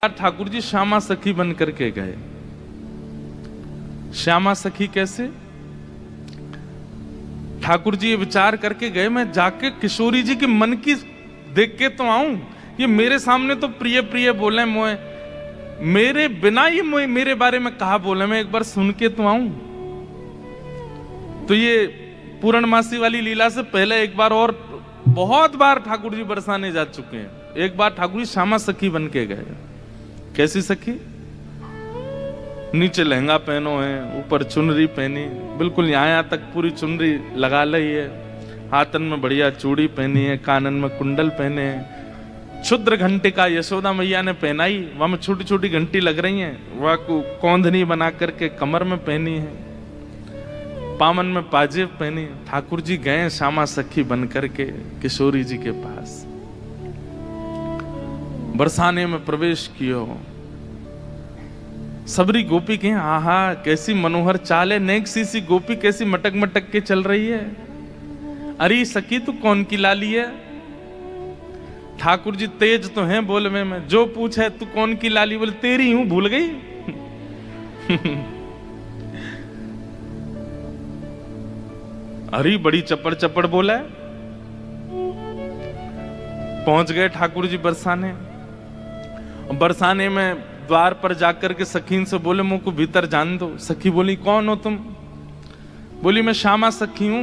ठाकुर जी श्यामा सखी बन करके गए। श्यामा सखी कैसे? ठाकुर जी ये विचार करके गए, मैं जाके किशोरी जी के मन की देख के तो आऊं। ये मेरे सामने तो प्रिय प्रिय बोले, मोए मेरे बिना ये मोए मेरे बारे में कहा बोले, मैं एक बार सुन के तो आऊं। तो ये पूर्णमासी वाली लीला से पहले एक बार और बहुत बार ठाकुर जी बरसाने जा चुके हैं। एक बार ठाकुर जी श्यामा सखी बन के गए। कैसी सखी? नीचे लहंगा पहनो है, ऊपर चुनरी पहनी, बिल्कुल यहाँ तक पूरी चुनरी लगा ली है, हाथन में बढ़िया चूड़ी पहनी है, कानन में कुंडल पहने हैं, क्षुद्र घंटे का यशोदा मैया ने पहनाई, वहां में छोटी छोटी घंटी लग रही हैं, वह कौंधनी बना करके कमर में पहनी है, पामन में पाजेब पहनी। ठाकुर जी गए श्यामा सखी बन करके किशोरी जी के पास, बरसाने में प्रवेश कियो। सबरी गोपी कहें आहा कैसी मनोहर चाल है, नेक सी गोपी कैसी मटक मटक के चल रही है। अरे सखी तू कौन की लाली है? ठाकुर जी तेज तो हैं बोलवे में, जो पूछे तू कौन की लाली, बोले तेरी हूं, भूल गई। अरे बड़ी चपड़ चपड़ बोला है। पहुंच गए ठाकुर जी बरसाने। बरसाने में द्वार पर जाकर के सखीन से बोले मुझको भीतर जान दो। सखी बोली कौन हो तुम? बोली मैं श्यामा सखी हूं।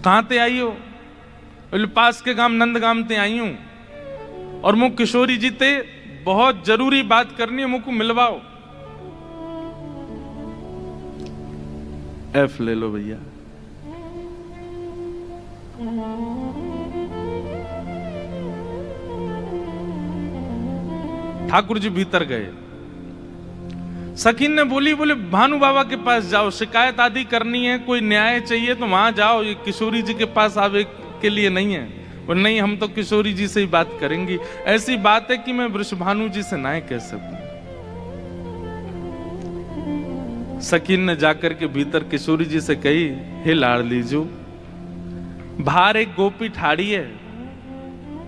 कहां ते आई हो? बोले पास के गांव नंदगाम ते आई हूं, और मुझ किशोरी जी ते बहुत जरूरी बात करनी है, मुझको मिलवाओ। एफ ले लो भैया। ठाकुर जी भीतर गए। सखीन ने बोली बोले भानु बाबा के पास जाओ, शिकायत आदि करनी है, कोई न्याय चाहिए तो वहां जाओ, ये किशोरी जी के पास आवे के लिए नहीं है। और नहीं, हम तो किशोरी जी से ही बात करेंगी। ऐसी बात है कि मैं वृषभानु जी से ना कह सकूं। सखीन ने जाकर के भीतर किशोरी जी से कही, हे लाडली जो, बाहर एक गोपी ठाड़ी है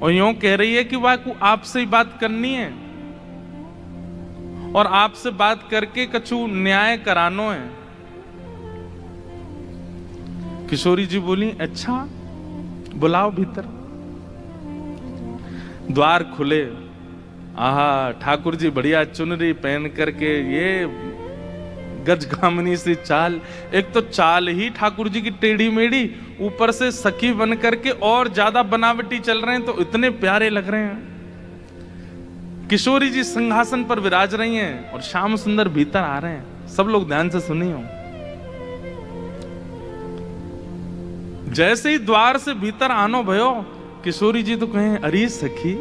और यूं कह रही है कि वह को आपसे ही बात करनी है और आपसे बात करके कछु न्याय करानो है। किशोरी जी बोली अच्छा बुलाओ भीतर। द्वार खुले। आहा ठाकुर जी बढ़िया चुनरी पहन करके, ये गजगामिनी सी चाल, एक तो चाल ही ठाकुर जी की टेढ़ी मेढ़ी, ऊपर से सखी बन करके और ज्यादा बनावटी चल रहे हैं, तो इतने प्यारे लग रहे हैं। किशोरी जी सिंहासन पर विराज रही हैं और श्याम सुंदर भीतर आ रहे हैं। सब लोग ध्यान से सुनियो। जैसे ही द्वार से भीतर आनो भयो, किशोरी जी तो कहें अरे सखी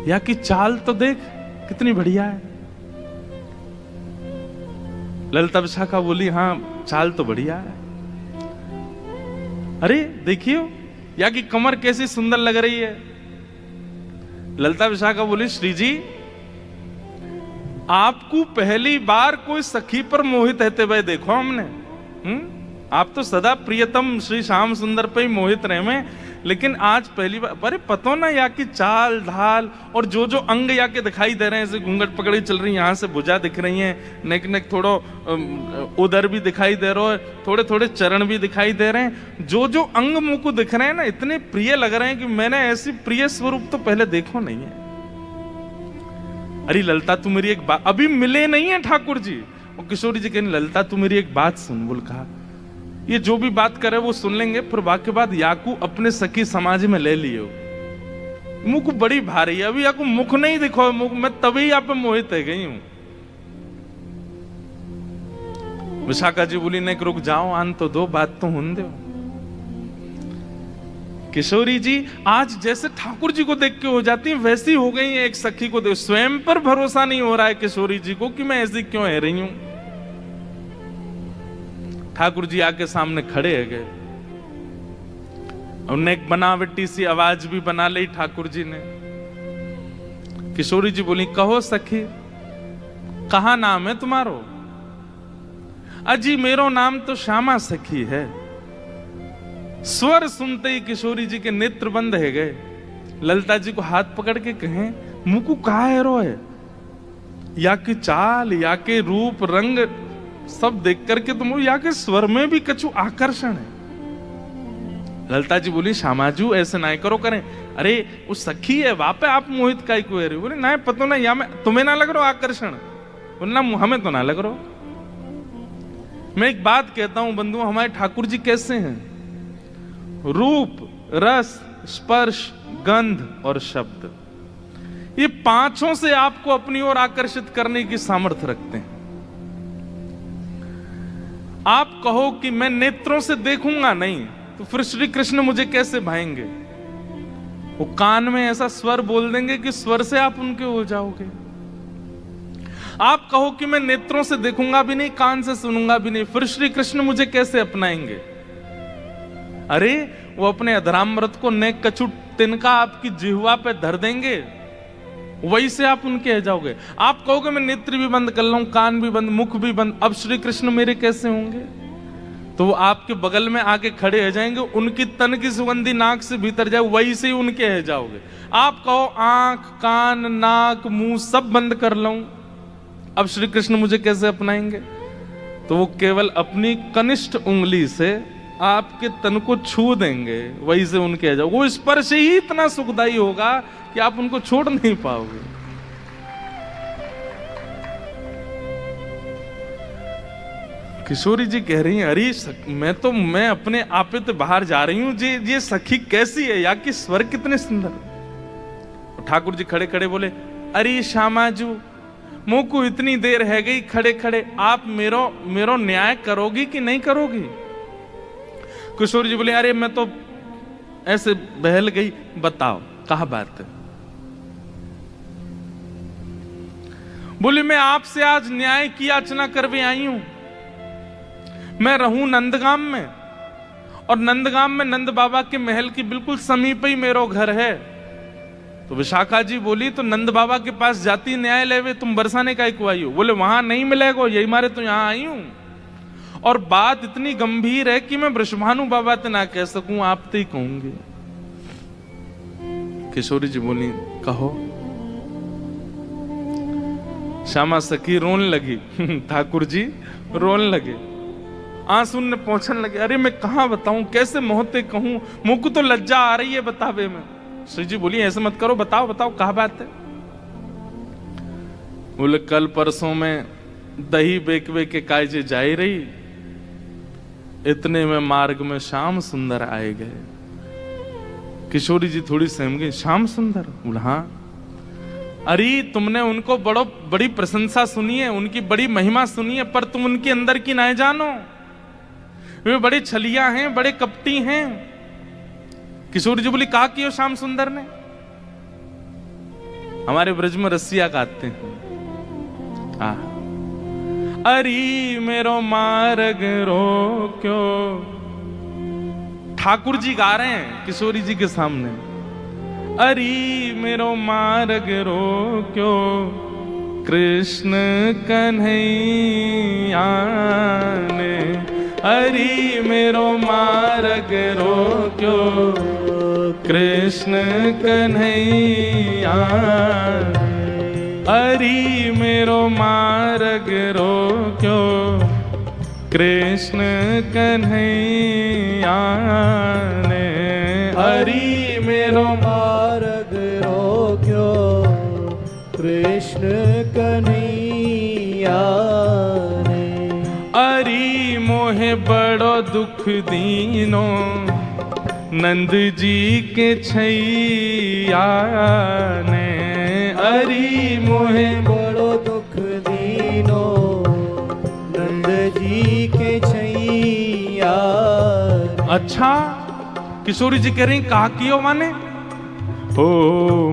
या की चाल तो देख कितनी बढ़िया है। ललिता विशाखा बोली हाँ चाल तो बढ़िया है। अरे देखियो या की कमर कैसी सुंदर लग रही है। ललिता विशाखा बोली श्री जी आपको पहली बार कोई सखी पर मोहित रहते हुए देखो हमने। आप तो सदा प्रियतम श्री श्याम सुंदर पे ही मोहित रहे में, लेकिन आज पहली बार। अरे पतो ना या की चाल ढाल और जो जो अंग या के दिखाई दे रहे हैं, जैसे घूंघट पकड़ी चल रही है, यहाँ से भुजा दिख रही है, नेक नेक थोड़ो उदर भी दिखाई दे रहा है, थोड़े थोड़े चरण भी दिखाई दे रहे हैं, जो जो अंग मुंह को दिख रहे हैं ना, इतने प्रिय लग रहे हैं कि मैंने ऐसी प्रिय स्वरूप तो पहले देखो नहीं है। अरे ललिता तू मेरी एक बात, अभी मिले नहीं है ठाकुर जी। और किशोरी जी कहने ललिता तू मेरी एक बात सुन। बोल कहा ये जो भी बात करे वो सुन लेंगे, फिर वाक्य बाद याकू अपने सखी समाज में ले लियो। मुख बड़ी भारी है, अभी याकू मुख नहीं दिखो, मुख मैं तभी यहाँ पे मोहित है गई हूं। विशाखा जी बोली नहीं रुक जाओ, आन तो दो, बात तो हुन दो। किशोरी जी आज जैसे ठाकुर जी को देख के हो जाती है, वैसी हो गई है एक सखी को देख। स्वयं पर भरोसा नहीं हो रहा है किशोरी जी को कि मैं ऐसी क्यों है रही हूं। ठाकुर जी आके सामने खड़े है गए। उन्हें एक बनावटी सी आवाज भी बना ली ठाकुर जी ने। किशोरी जी बोली कहो सखी कहा नाम है तुम्हारो? अजी मेरो नाम तो श्यामा सखी है। स्वर सुनते ही किशोरी जी के नेत्र बंद है गए। ललिता जी को हाथ पकड़ के कहें, मुकु कहा है रोए, या कि चाल, या के रूप रंग सब देख करके तुम, या के स्वर में भी कछु आकर्षण है। ललिता जी बोली, श्यामाजू ऐसे ना करो करें, अरे वो सखी है वहां पे आप मोहित काई को रहे हो? बोले ना पतो ना, या मैं तुम्हें ना लग रहा आकर्षण? बोले ना हमें तो ना लग रहा। मैं एक बात कहता हूं बंधु, हमारे ठाकुर जी कैसे हैं? रूप, रस, स्पर्श, गंध और शब्द, ये पांचों से आपको अपनी ओर आकर्षित करने की सामर्थ्य रखते हैं। आप कहो कि मैं नेत्रों से देखूंगा नहीं, तो फिर श्री कृष्ण मुझे कैसे भाएंगे? वो कान में ऐसा स्वर बोल देंगे कि स्वर से आप उनके हो जाओगे। आप कहो कि मैं नेत्रों से देखूंगा भी नहीं, कान से सुनूंगा भी नहीं, फिर श्री कृष्ण मुझे कैसे अपनाएंगे? अरे वो अपने अधरामृत को नेक कछु तिनका आपकी जिह्वा पे धर देंगे, वही से आप उनके हो जाओगे। आप कहोगे मैं नेत्र भी बंद कर लूं, कान भी बंद, मुख भी बंद, अब श्री कृष्ण मेरे कैसे होंगे? तो वो आपके बगल में आके खड़े हो जाएंगे, उनकी तन की सुगंधी नाक से भीतर जाए, वही से ही उनके हो जाओगे। आप कहो आंख, कान, नाक, मुंह सब बंद कर लूं, अब श्री कृष्ण मुझे कैसे अपनाएंगे? तो वो केवल अपनी कनिष्ठ उंगली से आपके तन को छू देंगे, वही से उनके हो जाओगे। वो स्पर्श ही इतना सुखदायी होगा कि आप उनको छोड़ नहीं पाओगे। किशोरी जी कह रही हैं, अरे मैं अपने आपे तो बाहर जा रही हूं, ये सखी कैसी है, या कि स्वर कितने सुंदर। ठाकुर जी खड़े खड़े बोले, अरे श्यामाजू मुंह को इतनी देर है गई खड़े खड़े, आप मेरो न्याय करोगी कि नहीं करोगी? किशोरी जी बोले, अरे मैं तो ऐसे बहल गई, बताओ कहा बात है? बोले मैं आपसे आज न्याय की याचना करवे आई हूं। मैं रहूं नंदगाम में, और नंदगाम में नंद बाबा के महल की बिल्कुल समीप ही मेरा घर है। तो विशाखा जी बोली, तो नंद बाबा के पास जाती न्याय लेवे, तुम बरसाने का को आई हो? बोले वहां नहीं मिलेगा, यही मारे तो यहां आई हूं। और बात इतनी गंभीर है कि मैं वृषभानु बाबा ते ना कह सकूं, आप ते ही कहूंगी। किशोरी जी बोली, कहो। श्यामा सखी रोने लगी, ठाकुर जी रोने लगे, आंसू ने पहुंचने लगे। अरे मैं कहां बताऊं, कैसे मोहते कहूं, मुझ को तो लज्जा आ रही है बतावे में। श्री जी बोली, ऐसे मत करो, बताओ बताओ कहा बात है? बोले कल परसों में दही बेकवे के कायजे जाई रही, इतने में मार्ग में श्याम सुंदर आए गए। किशोरी जी थोड़ी सहम गई, श्याम सुंदर? बोला हाँ। अरे तुमने उनको बड़ी प्रशंसा सुनी है, उनकी बड़ी महिमा सुनी है, पर तुम उनके अंदर की ना जानो, वे बड़े छलिया हैं, बड़े कपटी हैं। किशोरी जी बोली, कहा कियो श्याम सुंदर ने? हमारे ब्रज में रसिया गाते हैं, अरी मेरो मार्ग रोक्यो। ठाकुर जी गा रहे हैं किशोरी जी के सामने, अरी मेरो मार्ग रोक्यो, कृष्ण कन्हैया ने। अरी मेरो मार्ग रोक्यो, कृष्ण कन्हैया। अरी मेरो मार्ग रोक्यो, कृष्ण कन्हैया ने। अरी मेरो मार्ग रोक्यो, कृष्ण कन्हैया ने। अरी मोहे बड़ो दुख दीनो, नंद जी के छैया ने। अरी मोहे बड़ो दुख दीनो, नंद जी के छैया। अच्छा, किशोरी जी कह रही कहा कियो माने? ओ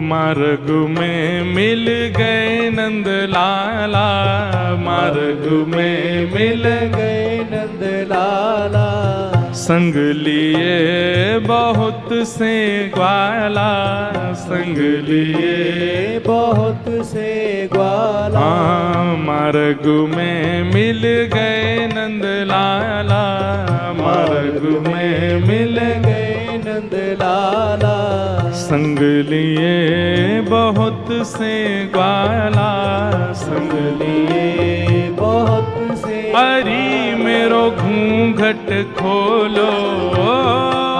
मार्ग में मिल गए नंद लाला, मार्ग में मिल गए नंद लाला। संग लिए बहुत से ग्वाला, संग लिए बहुत से ग्वाला। हाँ, मार्ग में मिल गए नंद लाला, मार्ग में मिल गए नंद लाला। संग लिए बहुत से ग्वाला, संग लिए बहुत से हरि मेरो घूंघट खोलो,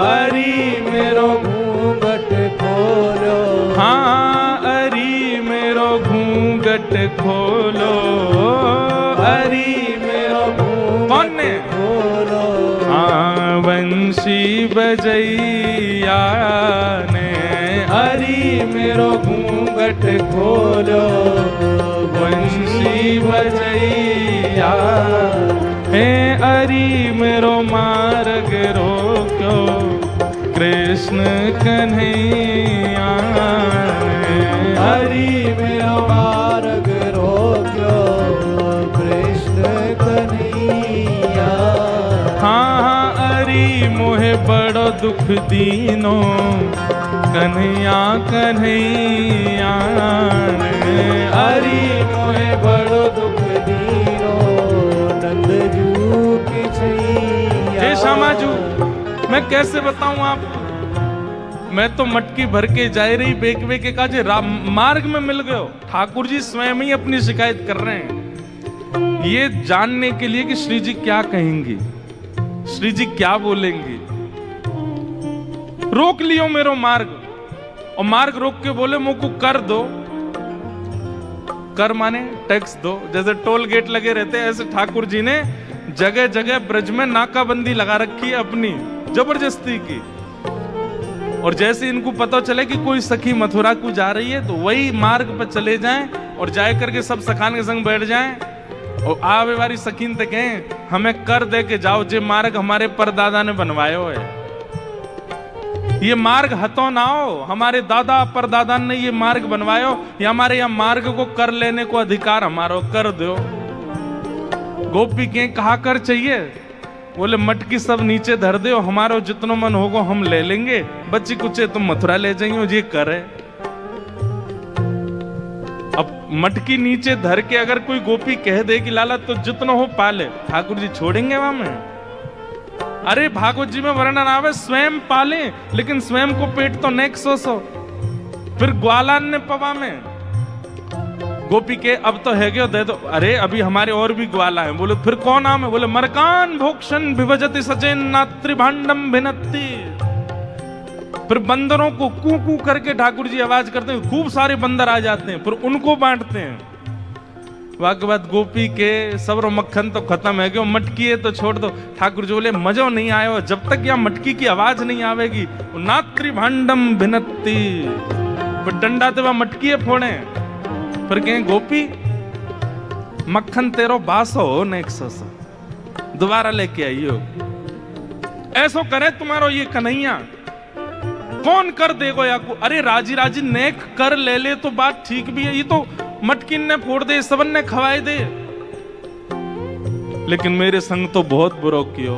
हरि मेरो घूंघट खोलो, हाँ हरि मेरो घूंघट खोलो, हरि मेरो कौन ने खोलो, हाँ वंशी बजैया ने हरि मेरो घूंघट खोलो, वंशी बजैया हे हरि मेरो मार्ग रोक्यो, कृष्ण कन्हैया हरि मेरो मार्ग रोक्यो, कृष्ण कन्हैया। हाँ हरि मोहे बड़ो दुख दीनो, कन्हैया कन्हैया हरि मोहे बड़ो दुख दीनो, नंदजू के छैया। हे श्यामाजू, मैं कैसे बताऊं आपको, मैं तो मटकी भर के जा रही बेक बेक के काजे मार्ग में मिल गए। ठाकुर जी स्वयं ही अपनी शिकायत कर रहे हैं, ये जानने के लिए कि श्री जी क्या कहेंगी, श्री जी क्या बोलेंगी। रोक लियो मेरो मार्ग, और मार्ग रोक के बोले मुझको कर दो। कर माने टैक्स दो, जैसे टोल गेट लगे रहते हैं ऐसे ठाकुर जी ने जगह जगह ब्रज में नाकाबंदी लगा रखी है अपनी जबरदस्ती की। और जैसे इनको पता चले कि कोई सखी मथुरा को जा रही है तो वही मार्ग पर चले जाएं और जाए करके सब सखान के संग बैठ जाएं और आवे वाली सखीन तक कहें हमें कर दे के जाओ, जे मार्ग हमारे परदादा ने बनवायो है। ये मार्ग हतो ना हो, हमारे दादा परदादा ने ये मार्ग बनवायो, ये हमारे यहाँ मार्ग को कर लेने को अधिकार हमारो, कर दो। गोपी के कहा कर चाहिए, बोले मटकी सब नीचे धर दो, हमारो जितनो मन होगो हम ले लेंगे, बच्ची कुछ तुम मथुरा ले जाइयो, ये करे। अब मटकी नीचे धर के अगर कोई गोपी कह दे कि लाला तो जितनो हो पाले, ठाकुर जी छोड़ेंगे वहां में? अरे भागवत जी में वर्णन आवे स्वयं पाले, लेकिन स्वयं को पेट तो नेक सो फिर ग्वालान ने पवा में गोपी के अब तो है गयो दे दो। अरे अभी हमारे और भी ग्वाला हैं। बोले फिर कौन नाम है? बोले मरकान भोक्षण विभजति सचेन नात्री भांडम भिनत्ति। फिर बंदरों को कू कू करके ठाकुर जी आवाज करते हैं, खूब सारे बंदर आ जाते हैं, फिर उनको बांटते हैं। वाक बाद गोपी के सबरो मक्खन तो खत्म है, क्यों मटकी है तो छोड़ दो। ठाकुर जी बोले मजो नहीं आयो, जब तक यहाँ मटकी की आवाज नहीं आवेगी। नात्री भांडम भिनत्ति, फिर डंडा ते वह मटकी है फोड़े। फिर कहें गोपी मक्खन तेरो बासो हो नेक्सो, दोबारा लेके आइयो। ऐसो करे तुम्हारो ये कन्हैया, कौन कर देगो या को? अरे राजी राजी नेक कर ले ले तो बात ठीक भी है, ये तो मटकिन ने फोड़ दे, सबन ने खवाए दे, लेकिन मेरे संग तो बहुत बुरो कियो।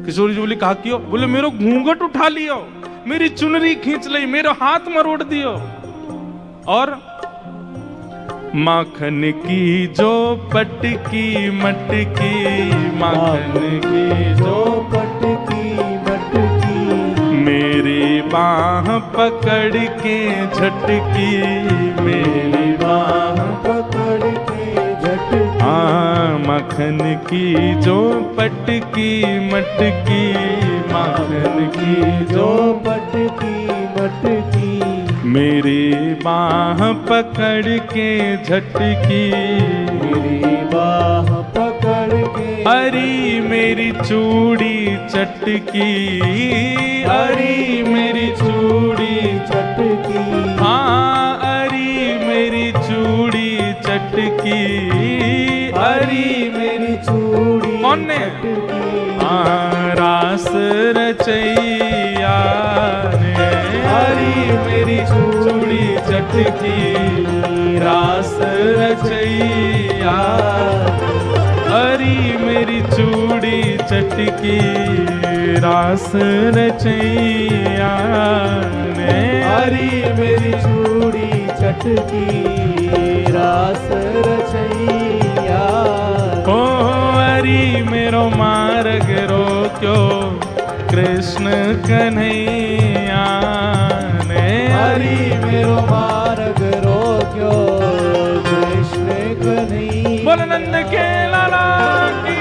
किशोरी जी बोली कहा कियो? बोले मेरो घूंघट उठा लियो, मेरी चुनरी खींच ली, मेरा हाथ मरोड़ दियो, और माखन की जो पटकी मटकी, माखन की जो पटकी मटकी, मेरी बाह पकड़ के झटकी, मेरी बाह पकड़ के झटकी। माखन की जो पटकी मटकी, माखन की जो पटकी मटकी, मेरी बाह पकड़ के झटकी, मेरी बाह पकड़ के। हरी मेरी चूड़ी चटकी, हरी मेरी चूड़ी चटकी, हाँ हरी मेरी चूड़ी चटकी, हरी मेरी चूड़ी कौन ने? रास रचैया ने, हरी मेरी चूड़ी चटकी, रास रचैया, हरी मेरी चूड़ी चटकी, रास रचैया ने, हरी मेरी चूड़ी चटकी, रास रचैया। ओ हरी मेरो मार्ग रोक्यो, कृष्ण कन्हैया ने, हरि मेरो मार्ग रोक्यो कृष्ण कन्हैया। बोल नंद के लाला की।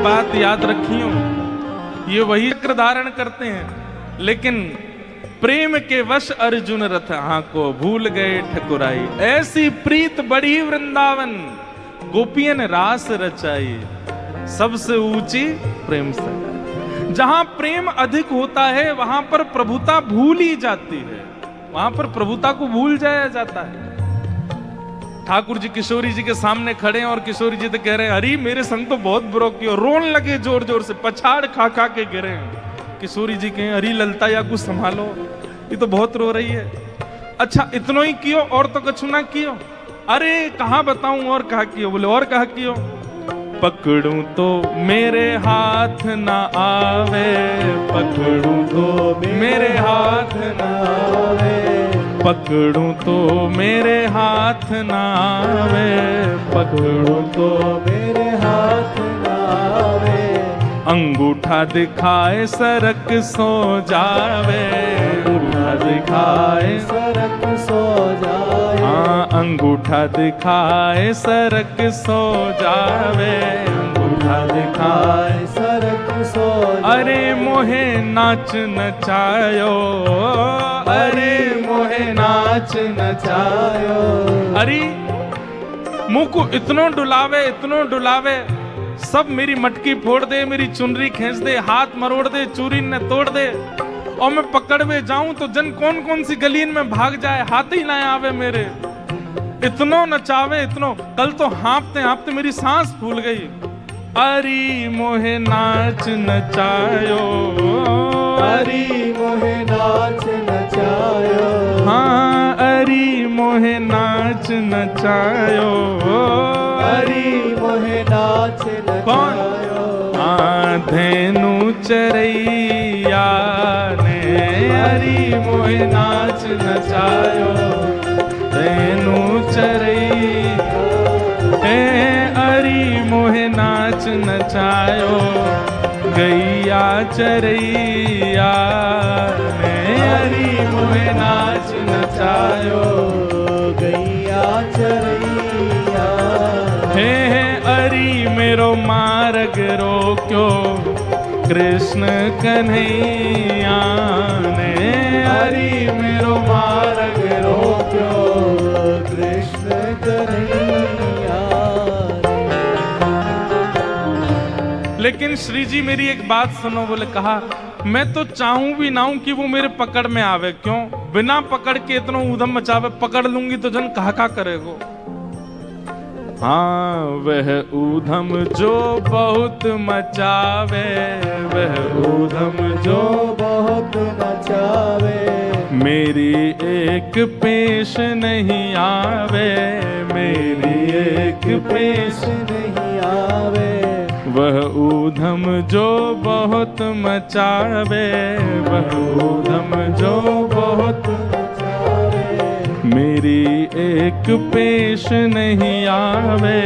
बात याद रखियो, ये वही चक्र धारण करते हैं, लेकिन प्रेम के वश अर्जुन रथ को भूल गए ठकुराई। ऐसी प्रीत बड़ी वृंदावन गोपियन रास रचाई। सबसे ऊंची प्रेम से। जहां प्रेम अधिक होता है वहां पर प्रभुता भूल ही जाती है, वहां पर प्रभुता को भूल जाया जाता है। ठाकुर जी किशोरी जी के सामने खड़े हैं और किशोरी जी तो कह रहे हैं, अरे मेरे संग तो बहुत बुरा किया, रोन लगे जोर जोर से, पछाड़ खा खा के गिरे हैं। किशोरी जी कहें, अरे ललता या कुछ संभालो, ये तो बहुत रो रही है। अच्छा इतनो ही कियो और तो कछु ना कियो? अरे कहाँ बताऊं और कहा कियो? बोले और कहा कियो? पकड़ूं तो मेरे हाथ ना आवे, पकड़ूं तो मेरे हाथ ना आवे, पकड़ूं तो मेरे हाथ ना आवे, पकड़ूं तो मेरे हाथ ना आवे। अंगूठा दिखाए सरक सो जावे, अंगूठा दिखाए सरक सो जाए। हाँ अंगूठा दिखाए सरक सो जावे, अंगूठा दिखाए सरक सो जावे। अरे मोहे नाच नचायो, अरे मोहे नाच नचायो। अरे मुंह को इतनो डुलावे, इतनो डुलावे, सब मेरी मटकी फोड़ दे, मेरी चुनरी खींच दे, हाथ मरोड़ दे, चूरी ने तोड़ दे, और मैं पकड़ में जाऊं तो जन कौन कौन सी गलीन में भाग जाए, हाथ ही ना आवे मेरे। इतनो नचावे इतनो, कल तो हाँपते हाँपते मेरी सांस फूल गई। अरे मोहे नाच नचायो, अरे मोहे नाच नचायो। हाँ अरे मोहे नाच नचायो, अरे मोहे नाच नचायो। कौन? हाँ धेनु चरैया ने, अरे मोहे नाच नचायो, धेनु चरैया अरे मोहे नाच नचायो। गैया चरैया ने, अरे मोहे नाच नचायो, गैया चरैया। हे अरे मेरो मार्ग रोक्यो कृष्ण कन्हैया ने, अरे मेरो मार्ग रोक्यो कृष्ण कन्हैया। लेकिन श्री जी मेरी एक बात सुनो। बोले कहा, मैं तो चाहूं भी ना हूं कि वो मेरे पकड़ में आवे। क्यों? बिना पकड़ के इतना ऊधम मचावे, पकड़ लूंगी तो जन कहा करेगो। हाँ वह ऊधम जो बहुत मचावे, वह ऊधम जो बहुत मचावे, मेरी एक पेश नहीं आवे, मेरी एक पेश नहीं आवे। वह ऊधम जो बहुत मचावे, वह ऊधम जो बहुत मचावे, मेरी एक पेश नहीं आवे,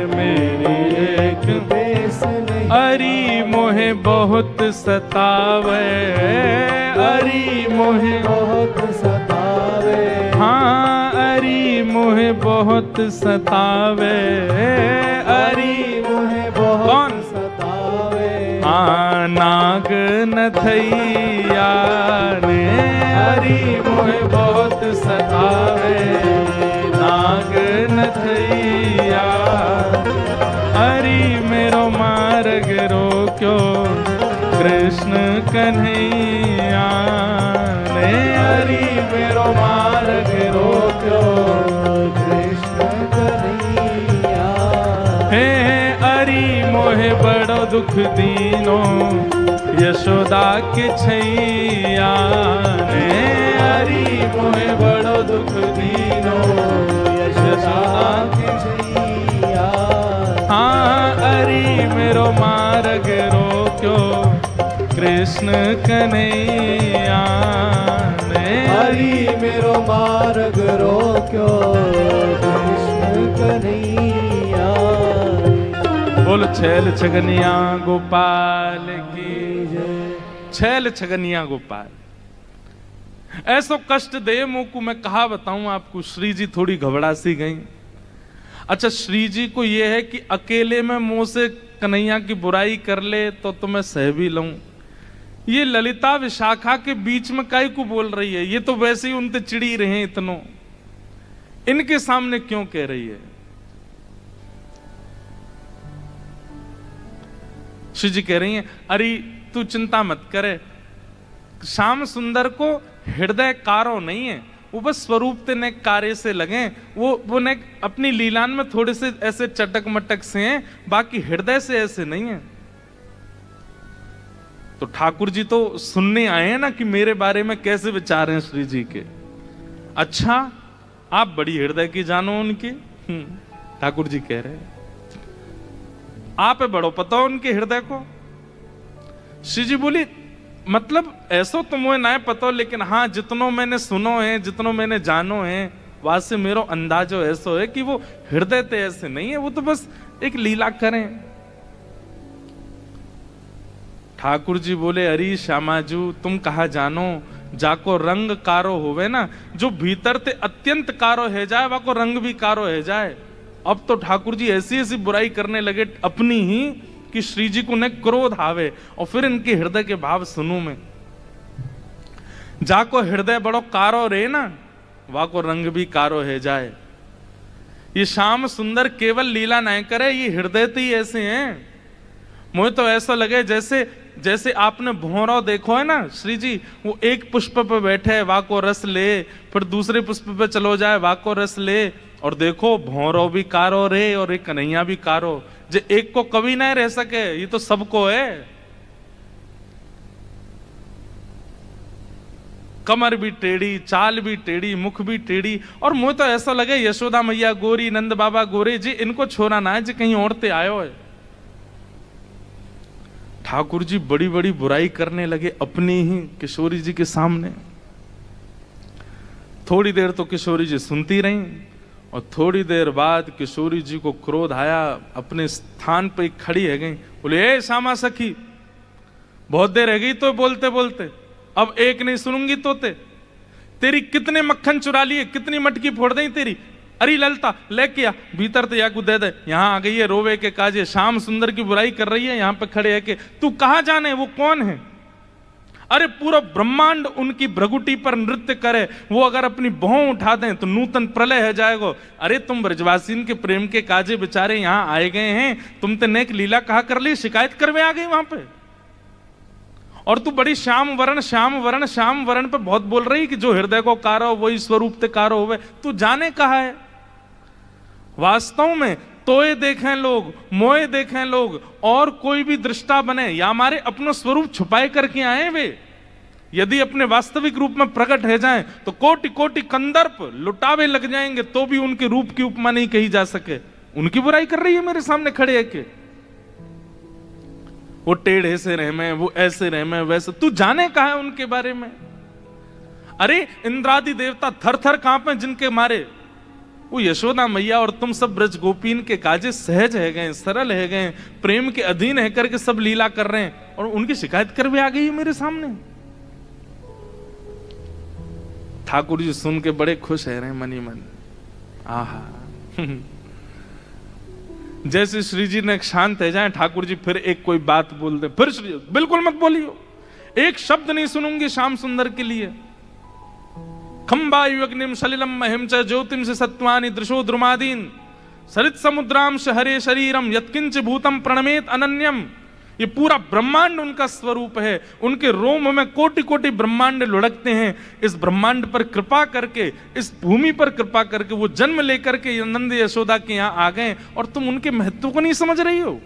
मेरी एक पेश नहीं। अरे मोहे बहुत सतावे, अरे मोहे बहुत सतावे। हाँ अरे मोहे बहुत सतावे, अरे मोहे बहुत सतावे। हाँ नाग नथैया ने, अरे मोहे बहुत सतावे, नाग नथैया। अरे मेरो मार्ग मार्ग रोक्यो कृष्ण कन्हैया ने। हरि मेरो मार्ग रोक्यो कृष्ण कन्हैया। हे हरि मोहे बड़ो दुख दीनो यशोदा के छैया ने। हरि मोहे बड़ो दुख दीनो यशोदा के छैया। हाँ हरि मेरो मार्ग रोक्यो कृष्ण कन्हैया ने। हरि मेरो मार्ग रोक्यो कृष्ण कन्हैया। बोल छैल छगनिया गोपाल की जय। छैल छगनिया गोपाल। ऐसो कष्ट दे मुंह को मैं कहा बताऊं आपको। श्री जी थोड़ी घबरा सी गई। अच्छा श्री जी को यह है कि अकेले में मुंह से कन्हैया की बुराई कर ले तो मैं सह भी लूं। ये ललिता विशाखा के बीच में काहे को बोल रही है? ये तो वैसे ही उनसे चिड़ी रहे हैं इतनों, इनके सामने क्यों कह रही है? श्री जी कह रही हैं अरे तू चिंता मत करे, श्याम सुंदर को हृदय कारो नहीं है, वो बस स्वरूप ते ने कार्य से लगे, वो ने अपनी लीलान में थोड़े से ऐसे चटक मटक से हैं, बाकी हृदय से ऐसे नहीं है। तो ठाकुर जी तो सुनने आए हैं ना कि मेरे बारे में कैसे विचार हैं श्री जी के। अच्छा आप बड़ी हृदय की जानो उनकी। ठाकुर जी कह रहे हैं आप बड़ो पता हो उनके हृदय को। श्री जी बोली मतलब ऐसो तो मुझे ना पता, लेकिन हाँ जितनो मैंने सुनो है, जितनो मैंने जानो है, वासे मेरो अंदाजो ऐसो है कि वो हृदय ते ऐसे नहीं है, वो तो बस एक लीला करें। ठाकुर जी बोले अरे श्यामाजू तुम कहा जानो, जाको रंग कारो होवे ना, जो भीतर ते अत्यंत कारो है जाए वाको रंग भी कारो है जाए। अब तो ठाकुर जी ऐसी ऐसी बुराई करने लगे अपनी ही कि श्री जी को न क्रोध आवे, और फिर इनके हृदय के भाव सुनूं मैं। जाको हृदय बड़ो कारो रे ना, वाको रंग भी कारो है जाए। ये श्याम सुंदर केवल लीला नहीं करे, ये हृदय तो ही ऐसे हैं। मुझे तो ऐसा लगे जैसे आपने भौरों देखो है ना श्री जी, वो एक पुष्प पे बैठे वाको रस ले, फिर दूसरे पुष्प पे चलो जाए वाको रस ले, और देखो भौरों भी कारो रे और एक कन्हैया भी कारो। जो एक को कभी नहीं रह सके, ये तो सबको है। कमर भी टेढ़ी, चाल भी टेढ़ी, मुख भी टेढ़ी, और मुझे तो ऐसा लगे यशोदा मैया गोरी, नंद बाबा गोरे जी, इनको छोड़ा ना है जी कहीं और ते आयो है। ठाकुर जी बड़ी बड़ी बुराई करने लगे अपनी ही किशोरी जी के सामने। थोड़ी देर तो किशोरी जी सुनती रहीं, और थोड़ी देर बाद किशोरी जी को क्रोध आया, अपने स्थान पे खड़ी है गई, बोले ए श्यामा सखी बहुत देर रह गई तो बोलते बोलते, अब एक नहीं सुनूंगी तो तेरी कितने मक्खन चुरा लिए, कितनी मटकी फोड़ दी तेरी। अरे ललता लेके आ भीतर तो याकू दे दे, यहाँ आ गई है रोवे के काजे, श्याम सुंदर की बुराई कर रही है, यहाँ पे खड़े है के तू कहाँ जाने वो कौन है? अरे पूरा ब्रह्मांड उनकी भ्रगुटी पर नृत्य करे, वो अगर अपनी भौं उठा दें तो नूतन प्रलय है जाएगो। अरे तुम ब्रजवासीन के प्रेम के काजे बेचारे यहाँ आए गए हैं, तुम ते नेक लीला कहा कर ली, शिकायत करवे आ गई वहां पे, और तू बड़ी श्याम वरण पे बहुत बोल रही कि जो हृदय को कारो वही स्वरूप ते कारो होवे। तू जाने कहा है वास्तव में तोए देखें लोग, मोए देखें लोग, और कोई भी दृष्टा बने या हमारे अपना स्वरूप छुपाए करके आए वे, यदि अपने वास्तविक रूप में प्रकट हो जाएं तो कोटि कोटि कंदर्प लुटावे लग जाएंगे, तो भी उनके रूप की उपमा नहीं कही जा सके। उनकी बुराई कर रही है मेरे सामने खड़े है के वो टेढ़े से रहमे, वो ऐसे रहमे, वैसे। तू जाने कहा है उनके बारे में? अरे इंद्रादि देवता थर थर कांपे जिनके मारे, वो यशोदा मैया और तुम सब ब्रज गोपीन के काजे सहज है गए, सरल है गए, प्रेम के अधीन है करके सब लीला कर रहे हैं, और उनकी शिकायत कर भी आ गई है मेरे सामने। ठाकुर जी सुन के बड़े खुश है रहे मनी मन। आहा जैसे श्री जी ने शांत है जाए, ठाकुर जी फिर एक कोई बात बोल दे, फिर श्री बिल्कुल मत बोलियो, एक शब्द नहीं सुनूंगी श्याम सुंदर के लिए। खंबायुग्निम सलिलम महिम च ज्योतिम से सत्वानि दृशो द्रुमादीन सरित समुद्राम हरे शरीरम यत्किंच भूतम प्रणमेत अनन्यम ये पूरा ब्रह्मांड उनका स्वरूप है। उनके रोम में कोटि कोटि ब्रह्मांड लुढ़कते हैं। इस ब्रह्मांड पर कृपा करके, इस भूमि पर कृपा करके वो जन्म लेकर के नंद यशोदा के यहां आ गए और तुम उनके महत्व को नहीं समझ रही हो।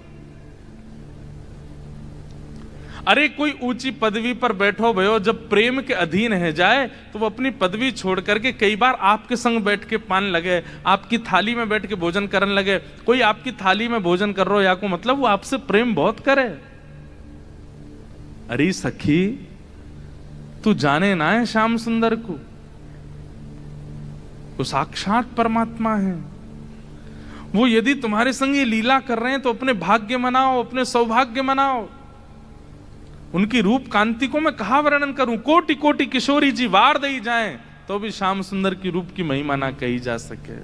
अरे कोई ऊंची पदवी पर बैठो भयो, जब प्रेम के अधीन है जाए तो वो अपनी पदवी छोड़ करके कई बार आपके संग बैठ के पान लगे, आपकी थाली में बैठ के भोजन करने लगे। कोई आपकी थाली में भोजन कर रहा हो या को मतलब वो आपसे प्रेम बहुत करे। अरे सखी तू जाने ना है श्याम सुंदर को, वो साक्षात परमात्मा है। वो यदि तुम्हारे संग ये लीला कर रहे हैं तो अपने भाग्य मनाओ, अपने सौभाग्य मनाओ। उनकी रूप कांति को मैं कहा वर्णन करूं, कोटि कोटि किशोरी जी वार दई जाएं तो भी श्याम सुंदर की रूप की महिमा ना कही जा सके।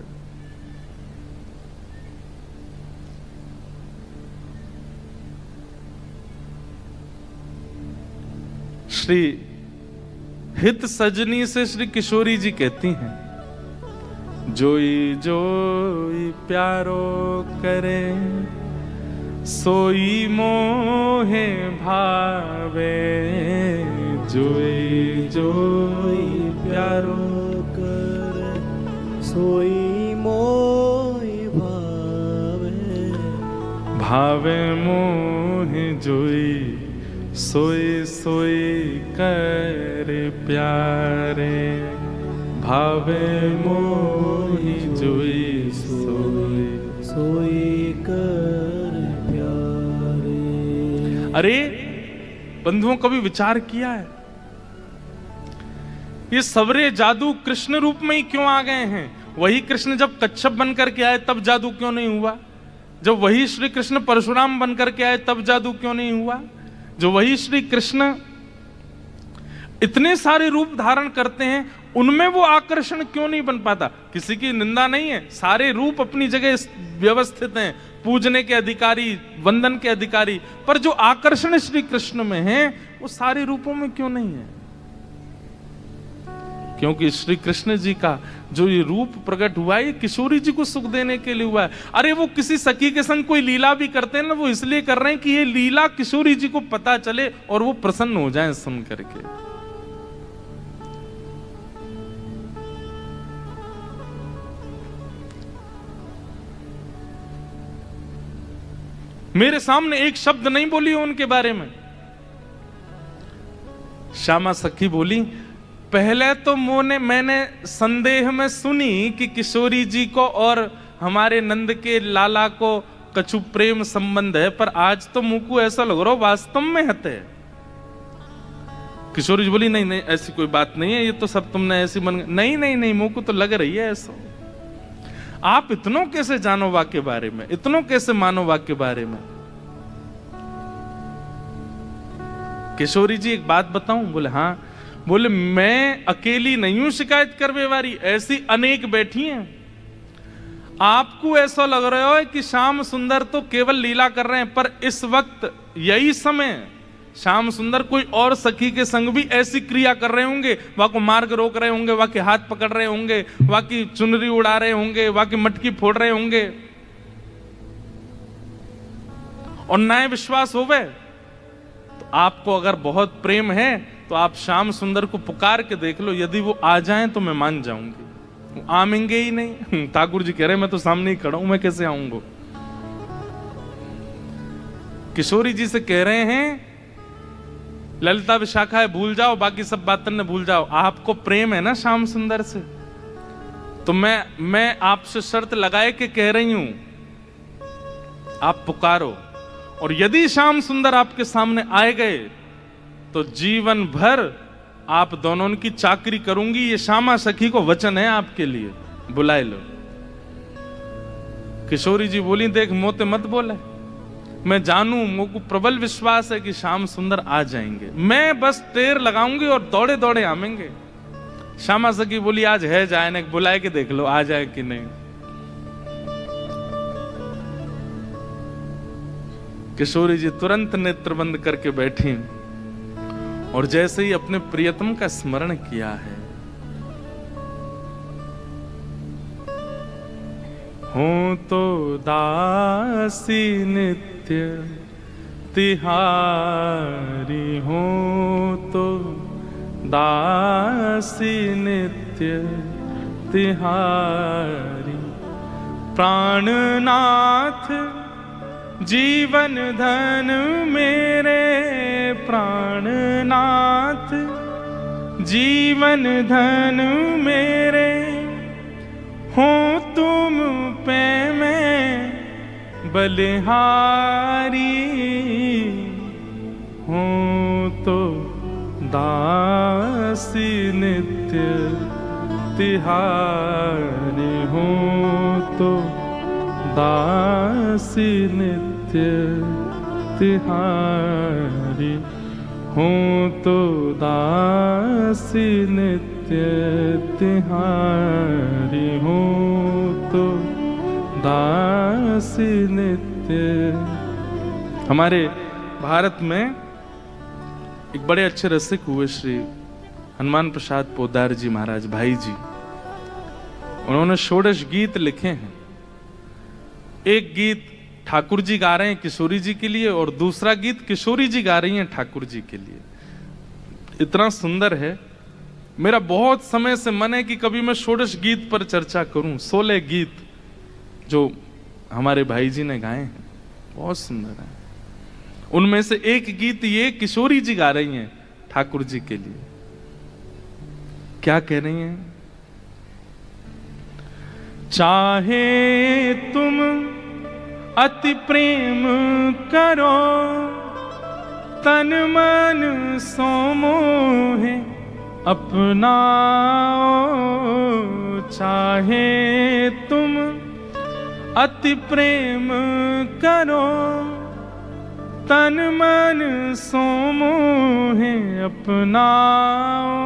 श्री हित सजनी से श्री किशोरी जी कहती हैं, जोई जोई प्यारो करे सोई मोहे भावे, जोई जोई प्यारो करे सोई मोहि भावे, भावे मोहे जोई सोई सोई कर प्यारे, भावे मोहि जोई सोई सोई कर प्यारे। अरे बंधुओं कभी विचार किया है ये सवरे जादू कृष्ण रूप में ही क्यों आ गए हैं? वही कृष्ण जब कच्छप बनकर के आए तब जादू क्यों नहीं हुआ? जब वही श्री कृष्ण परशुराम बनकर के आए तब जादू क्यों नहीं हुआ? जो वही श्री कृष्ण इतने सारे रूप धारण करते हैं उनमें वो आकर्षण क्यों नहीं बन पाता? किसी की निंदा नहीं है, सारे रूप अपनी जगह व्यवस्थित हैं, पूजने के अधिकारी, वंदन के अधिकारी, पर जो आकर्षण श्री कृष्ण में है वो सारे रूपों में क्यों नहीं है? क्योंकि श्री कृष्ण जी का जो ये रूप प्रकट हुआ है ये किशोरी जी को सुख देने के लिए हुआ है। अरे वो किसी सखी के संग कोई लीला भी करते हैं ना, वो इसलिए कर रहे हैं कि ये लीला किशोरी जी को पता चले और वो प्रसन्न हो जाएं सुन करके। मेरे सामने एक शब्द नहीं बोली उनके बारे में। श्यामा सखी बोली, पहले तो मैंने संदेह में सुनी कि किशोरी जी को और हमारे नंद के लाला को कछु प्रेम संबंध है, पर आज तो मुंह को ऐसा लग रहा वास्तव में हते। किशोरी जी बोली, नहीं नहीं ऐसी कोई बात नहीं है, ये तो सब तुमने ऐसी मन नहीं नहीं नहीं मुंह को तो लग रही है ऐसा। आप इतनों कैसे जानो वाक्य बारे में, इतनों कैसे मानो वाक्य बारे में? किशोरी जी एक बात बताऊं? बोले हाँ। बोले मैं अकेली नहीं हूं शिकायत करवे वाली, ऐसी अनेक बैठी हैं। आपको ऐसा लग रहा है कि श्याम सुंदर तो केवल लीला कर रहे हैं, पर इस वक्त यही समय श्याम सुंदर कोई और सखी के संग भी ऐसी क्रिया कर रहे होंगे। वहां को मार्ग रोक रहे होंगे, वहां के हाथ पकड़ रहे होंगे, वहां की चुनरी उड़ा रहे होंगे, वहां की मटकी फोड़ रहे होंगे, और ना विश्वास होवे तो आपको अगर बहुत प्रेम है तो आप श्याम सुंदर को पुकार के देख लो, यदि वो आ जाएं तो मैं मान जाऊंगी। वो आमेंगे ही नहीं। ठाकुर जी कह रहे मैं तो सामने ही खड़ा हूं, मैं कैसे आऊंगा? किशोरी जी से कह रहे हैं ललिता विशाखा है भूल जाओ, बाकी सब बातें न भूल जाओ। आपको प्रेम है ना श्याम सुंदर से, तो मैं आपसे शर्त लगाए के कह रही हूं, आप पुकारो, और यदि श्याम सुंदर आपके सामने आए गए तो जीवन भर आप दोनों की चाकरी करूंगी। ये श्यामा सखी को वचन है आपके लिए, बुलाए लो। किशोरी जी बोली, देख मोते मत बोले, मैं जानू, मुझको प्रबल विश्वास है कि श्याम सुंदर आ जाएंगे, मैं बस टेर लगाऊंगी और दौड़े दौड़े आमेंगे। श्यामा सखी बोली, आज है जाए, बुलाए के देख लो आ जाए कि नहीं। किशोरी जी तुरंत नेत्र बंद करके बैठी और जैसे ही अपने प्रियतम का स्मरण किया है, हो तो दासी नित्य तिहारी हूँ तो दासी नित्य तिहारी। प्राणनाथ जीवन धन मेरे प्राणनाथ जीवन धन मेरे हो तुम पे मैं बलिहारी हूँ तो दासी नित्य तिहारी हूँ तो दासी नित्य तिहारी हूँ तो दासी नित्य तिहारी हूँ तो दासी नित्य। हमारे भारत में एक बड़े अच्छे रसिक हुए श्री हनुमान प्रसाद पोद्दार जी महाराज भाई जी। उन्होंने षोडश गीत लिखे हैं। एक गीत ठाकुर जी गा रहे हैं किशोरी जी के लिए और दूसरा गीत किशोरी जी गा रही हैं ठाकुर जी के लिए। इतना सुंदर है। मेरा बहुत समय से मन है कि कभी मैं षोडश गीत पर चर्चा करूं। 16 गीत जो हमारे भाई जी ने गाए हैं बहुत सुंदर है। उनमें से एक गीत ये किशोरी जी गा रही हैं ठाकुर जी के लिए। क्या कह रही हैं? चाहे तुम अति प्रेम करो तन मन सो मोहे अपनाओ। चाहे तुम अति प्रेम करो तन मन सो मोहे अपनाओ।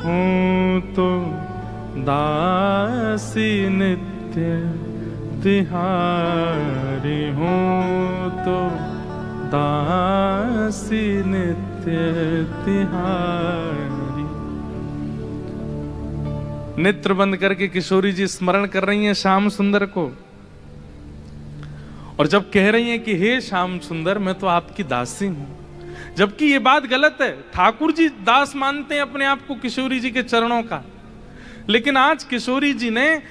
हूँ तो दासी नित्य तिहारी हूँ तो दासी नित्य तिहारी। नेत्र बंद करके किशोरी जी स्मरण कर रही हैं श्याम सुंदर को और जब कह रही हैं कि हे श्याम सुंदर मैं तो आपकी दासी हूं, जबकि ये बात गलत है। ठाकुर जी दास मानते हैं अपने आप को किशोरी जी के चरणों का। लेकिन आज किशोरी जी ने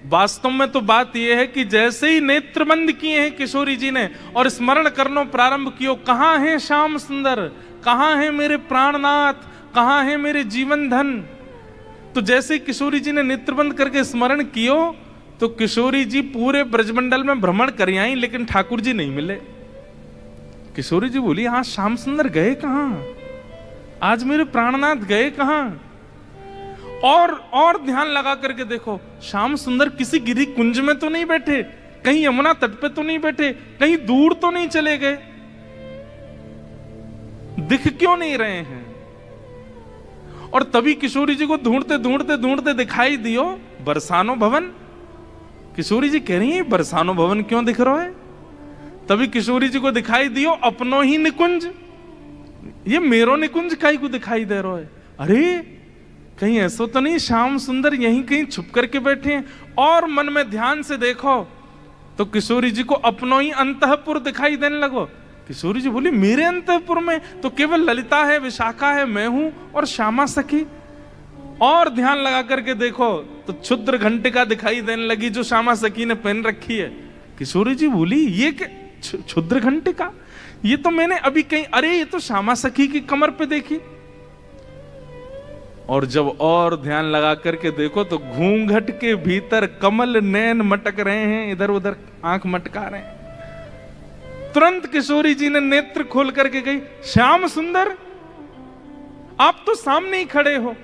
वास्तव में तो बात यह है कि जैसे ही नेत्र बंद किए हैं किशोरी जी ने और स्मरण करना प्रारंभ किया, कहां है श्याम सुंदर, कहां है मेरे प्राणनाथ, कहां है मेरे जीवन धन। तो जैसे किशोरी जी ने नेत्र बंद करके स्मरण कियो तो किशोरी जी पूरे ब्रजमंडल में भ्रमण कर आई, लेकिन ठाकुर जी नहीं मिले। किशोरी जी बोली हाँ श्याम सुंदर गए कहां, आज मेरे प्राणनाथ गए कहां। और ध्यान लगा करके देखो, श्याम सुंदर किसी गिरी कुंज में तो नहीं बैठे, कहीं यमुना तट पे तो नहीं बैठे, कहीं दूर तो नहीं चले गए, दिख क्यों नहीं रहे हैं। और तभी किशोरी जी को ढूंढते ढूंढते ढूंढते दिखाई दियो बरसानो भवन। किशोरी जी कह रही है बरसानो भवन क्यों दिख रहा है। तभी किशोरी जी को दिखाई दियो अपनो ही निकुंज, ये मेरो निकुंज काई को दिखाई दे रहा है। अरे कहीं ऐसा तो नहीं श्याम सुंदर यहीं कहीं छुप करके बैठे हैं। और मन में ध्यान से देखो तो किशोरी जी को अपनो ही अंतःपुर दिखाई देने लगो। किशोरी जी बोली मेरे अंतःपुर में तो केवल ललिता है, विशाखा है, मैं हूं और श्यामा सखी। और ध्यान लगा करके देखो तो क्षुद्र घंटिका दिखाई देने लगी जो श्यामा सखी ने पहन रखी है। किशोरी जी बोली ये क्या क्षुद्र घंटिका, ये तो मैंने अभी कहीं, अरे ये तो श्यामा सखी की कमर पे देखी। और जब और ध्यान लगा करके देखो तो घूंघट के भीतर कमल नैन मटक रहे हैं, इधर उधर आंख मटका रहे हैं। तुरंत किशोरी जी ने नेत्र खोल करके गई श्याम सुंदर आप तो सामने ही खड़े हो।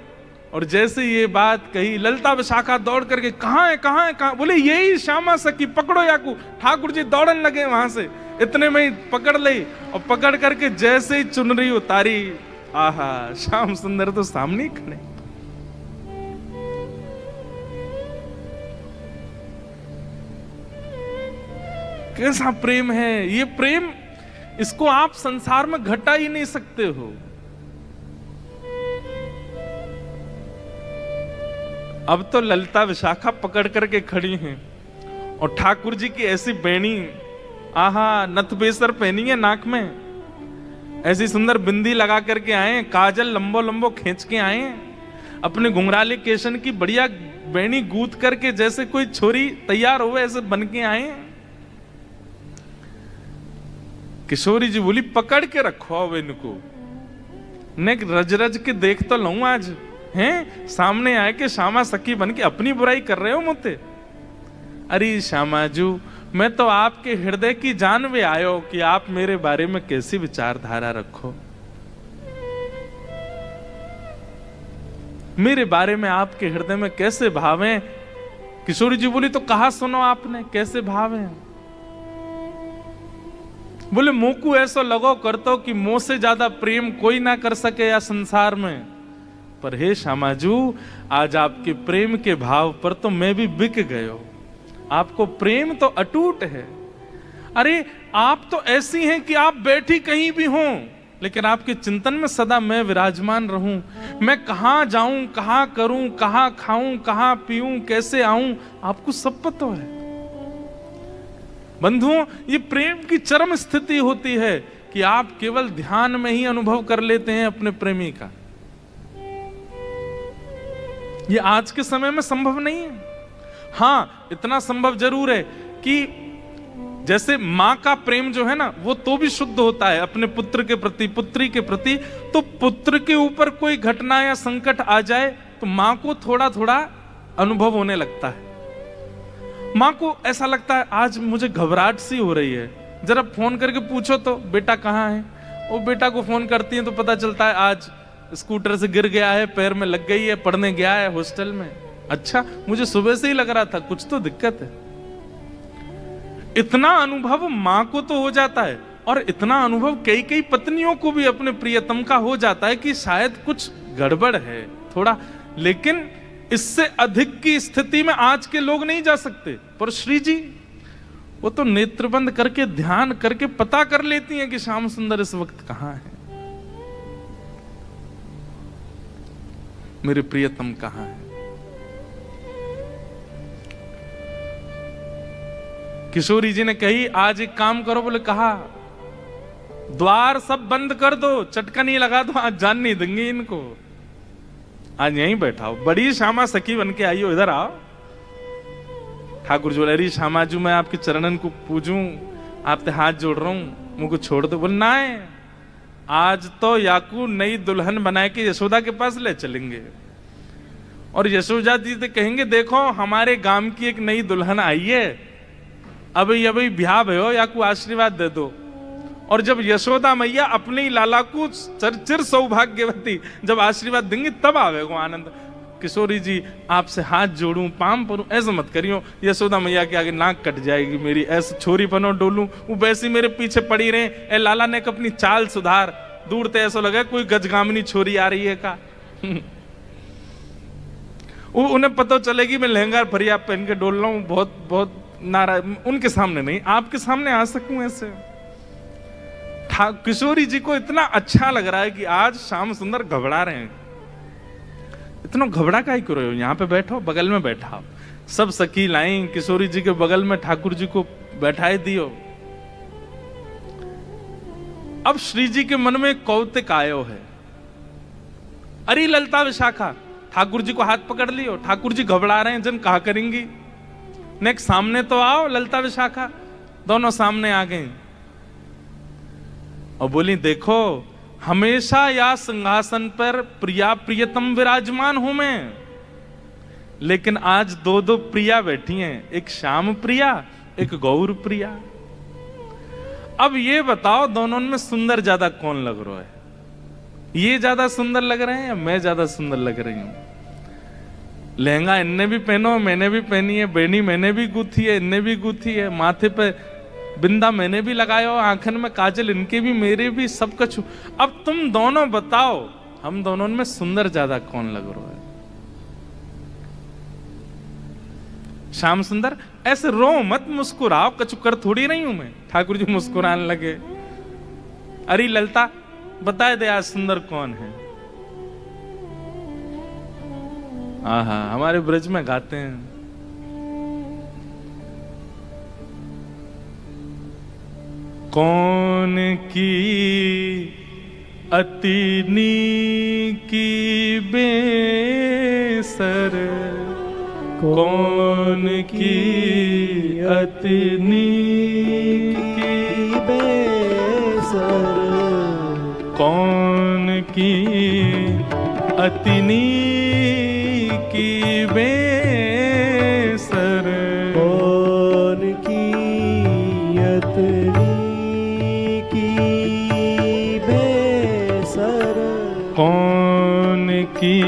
और जैसे ये बात कही ललिता विशाखा दौड़ करके कहां है कहां है कहां, बोले यही श्यामा सखी पकड़ो याकू। ठाकुर जी दौड़न लगे वहां से, इतने में ही पकड़ ली और पकड़ करके जैसे ही चुनरी उतारी, आहा श्याम सुंदर तो सामने ही खड़े। कैसा प्रेम है ये प्रेम, इसको आप संसार में घटा ही नहीं सकते हो। अब तो ललिता विशाखा पकड़ करके खड़ी हैं और ठाकुर जी की ऐसी बेणी आहा, नथ बेसर पहनी है नाक में, ऐसी सुंदर बिंदी लगा करके आए, काजल लंबो लंबो खींच के आए, अपने घुंघराले केशन की बढ़िया बेणी गूंथ करके जैसे कोई छोरी तैयार हो ऐसे बन के आए। किशोरी जी बोली पकड़ के रखो अब इनको, ने रज रज के देख तो लूं आज, हैं सामने आए के श्यामा सखी बन के अपनी बुराई कर रहे हो मुझे। अरे श्यामाजू, मैं तो आपके हृदय की जान में आयो कि आप मेरे बारे में कैसी विचारधारा रखो, मेरे बारे में आपके हृदय में कैसे भाव हैं। किशोरी जी बोली तो कहा सुनो आपने कैसे भाव हैं। बोले मुंह को ऐसा लगो करतो कि मुंह से ज्यादा प्रेम कोई ना कर सके या संसार में, पर हे श्यामाजू आज आपके प्रेम के भाव पर तो मैं भी बिक गयो। आपको प्रेम तो अटूट है। अरे आप तो ऐसी हैं कि आप बैठी कहीं भी हों, लेकिन आपके चिंतन में सदा मैं विराजमान रहूं। मैं कहां जाऊं, कहां करूं, कहां खाऊं, कहां पीऊं, कैसे आऊं, आपको सब पता है। बंधुओं, ये प्रेम की चरम स्थिति होती है कि आप केवल ध्यान में ही अनुभव कर लेते हैं अपने प्रेमी का। ये आज के समय में संभव नहीं है। हां, इतना संभव जरूर है कि जैसे मां का प्रेम जो है ना, वो तो भी शुद्ध होता है अपने पुत्र के प्रति, पुत्री के प्रति। तो पुत्र के ऊपर कोई घटना या संकट आ जाए तो मां को थोड़ा थोड़ा अनुभव होने लगता है। मां को ऐसा लगता है आज मुझे घबराहट सी हो रही है, जरा फोन करके पूछो तो बेटा कहाँ है। वो बेटा को फोन करती है तो पता चलता है आज स्कूटर से गिर गया है, पैर में लग गई है, पढ़ने गया है हॉस्टल में। अच्छा, मुझे सुबह से ही लग रहा था कुछ तो दिक्कत है। इतना अनुभव मां को तो हो जाता है, और इतना अनुभव कई कई पत्नियों को भी अपने प्रियतम का हो जाता है कि शायद कुछ गड़बड़ है थोड़ा। लेकिन इससे अधिक की स्थिति में आज के लोग नहीं जा सकते। पर श्री जी वो तो नेत्र बंद करके ध्यान करके पता कर लेती हैं कि श्याम सुंदर इस वक्त कहां है, मेरे प्रियतम कहां है। किशोरी जी ने कही आज एक काम करो। बोले कहा द्वार सब बंद कर दो, चटकनी लगा दो, आज जान नहीं देंगे इनको, आज यहीं बैठाओ। बड़ी श्यामा सखी बन के आई हो, इधर आओ। ठाकुर जी बोले अरे श्यामाजू मैं आपके चरणन को पूजूं, आपसे हाथ जोड़ रहा हूं, मुझको छोड़ दो। बोले ना, आज तो याकू नई दुल्हन बना के यशोदा के पास ले चलेंगे, और यशोदा जी से कहेंगे देखो हमारे गांव की एक नई दुल्हन आई है, अभी अभी ब्याह भयो, याकू आशीर्वाद दे दो। और जब यशोदा मैया अपने ही लाला को चिर सौभाग्यवती जब आशीर्वाद देंगे तब आवेगा आनंद। किशोरी जी आपसे हाथ जोड़ूं, पाम परूं, ऐसा मत करियो, यशोदा मैया के आगे नाक कट जाएगी मेरी, ऐसे छोरी पनो डोलूं, वो वैसी मेरे पीछे पड़ी रहे। ए लाला ने अपनी चाल सुधार, दूर ते ऐसा लगा कोई गजगामिनी छोरी आ रही है का। वो उन्हें पता चलेगी मैं लहंगा फरिया पहन के डोल रहा हूं, बहुत बहुत नाराज। उनके सामने नहीं, आपके सामने आ सकूं ऐसे। किशोरी जी को इतना अच्छा लग रहा है कि आज श्याम सुंदर घबरा रहे हैं। इतना घबरा काहे क्यों रहे हो, यहाँ पे बैठो, बगल में बैठाओ। सब सखी लाई किशोरी जी के बगल में ठाकुर जी को बैठाए दियो। अब श्री जी के मन में कौतिक आयो है। अरे ललता विशाखा, ठाकुर जी को हाथ पकड़ लियो, ठाकुर जी घबरा रहे हैं, जन कहा करेंगी। नेक्स्ट सामने तो आओ ललता विशाखा। दोनों सामने आ गए और बोली देखो हमेशा या सिंहासन पर प्रिया प्रियतम विराजमान हूं मैं, लेकिन आज दो दो प्रिया बैठी हैं, एक श्याम प्रिया एक गौर प्रिया। अब ये बताओ दोनों में सुंदर ज्यादा कौन लग रहा है? ये ज्यादा सुंदर लग रहे हैं या मैं ज्यादा सुंदर लग रही हूं? लहंगा इनने भी पहनो, मैंने भी पहनी है, बेनी मैंने भी गूथी है, इनने भी गूथी है, माथे पे बिंदा मैंने भी लगाया, आंखन में काजल इनके भी मेरे भी, सब कुछ। अब तुम दोनों बताओ हम दोनों में सुंदर ज्यादा कौन लग रहा है? श्याम सुंदर ऐसे रो मत, मुस्कुराओ, कछु कर थोड़ी नहीं हूं मैं। ठाकुर जी मुस्कुराने लगे। अरे ललता बताए दे आज सुंदर कौन है? आहा, हमारे ब्रज में गाते हैं कौन की अति नीकी बेसर, कौन की अति नीकी बेसर, कौन की अति नीकी बेसर, कौन की अति नीकी बेसर, कौन की